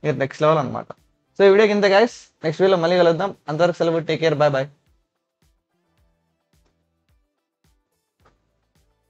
మీరు నెక్స్ట్ లెవెల్ అనమాట. సో ఈ వీడియోకి ఇంత గైస్, నెక్స్ట్ వీడియోలో మళ్ళీ కలుద్దాం. అంతవరకు సెలవు, టేక్ కేర్, బాయ్ బాయ్.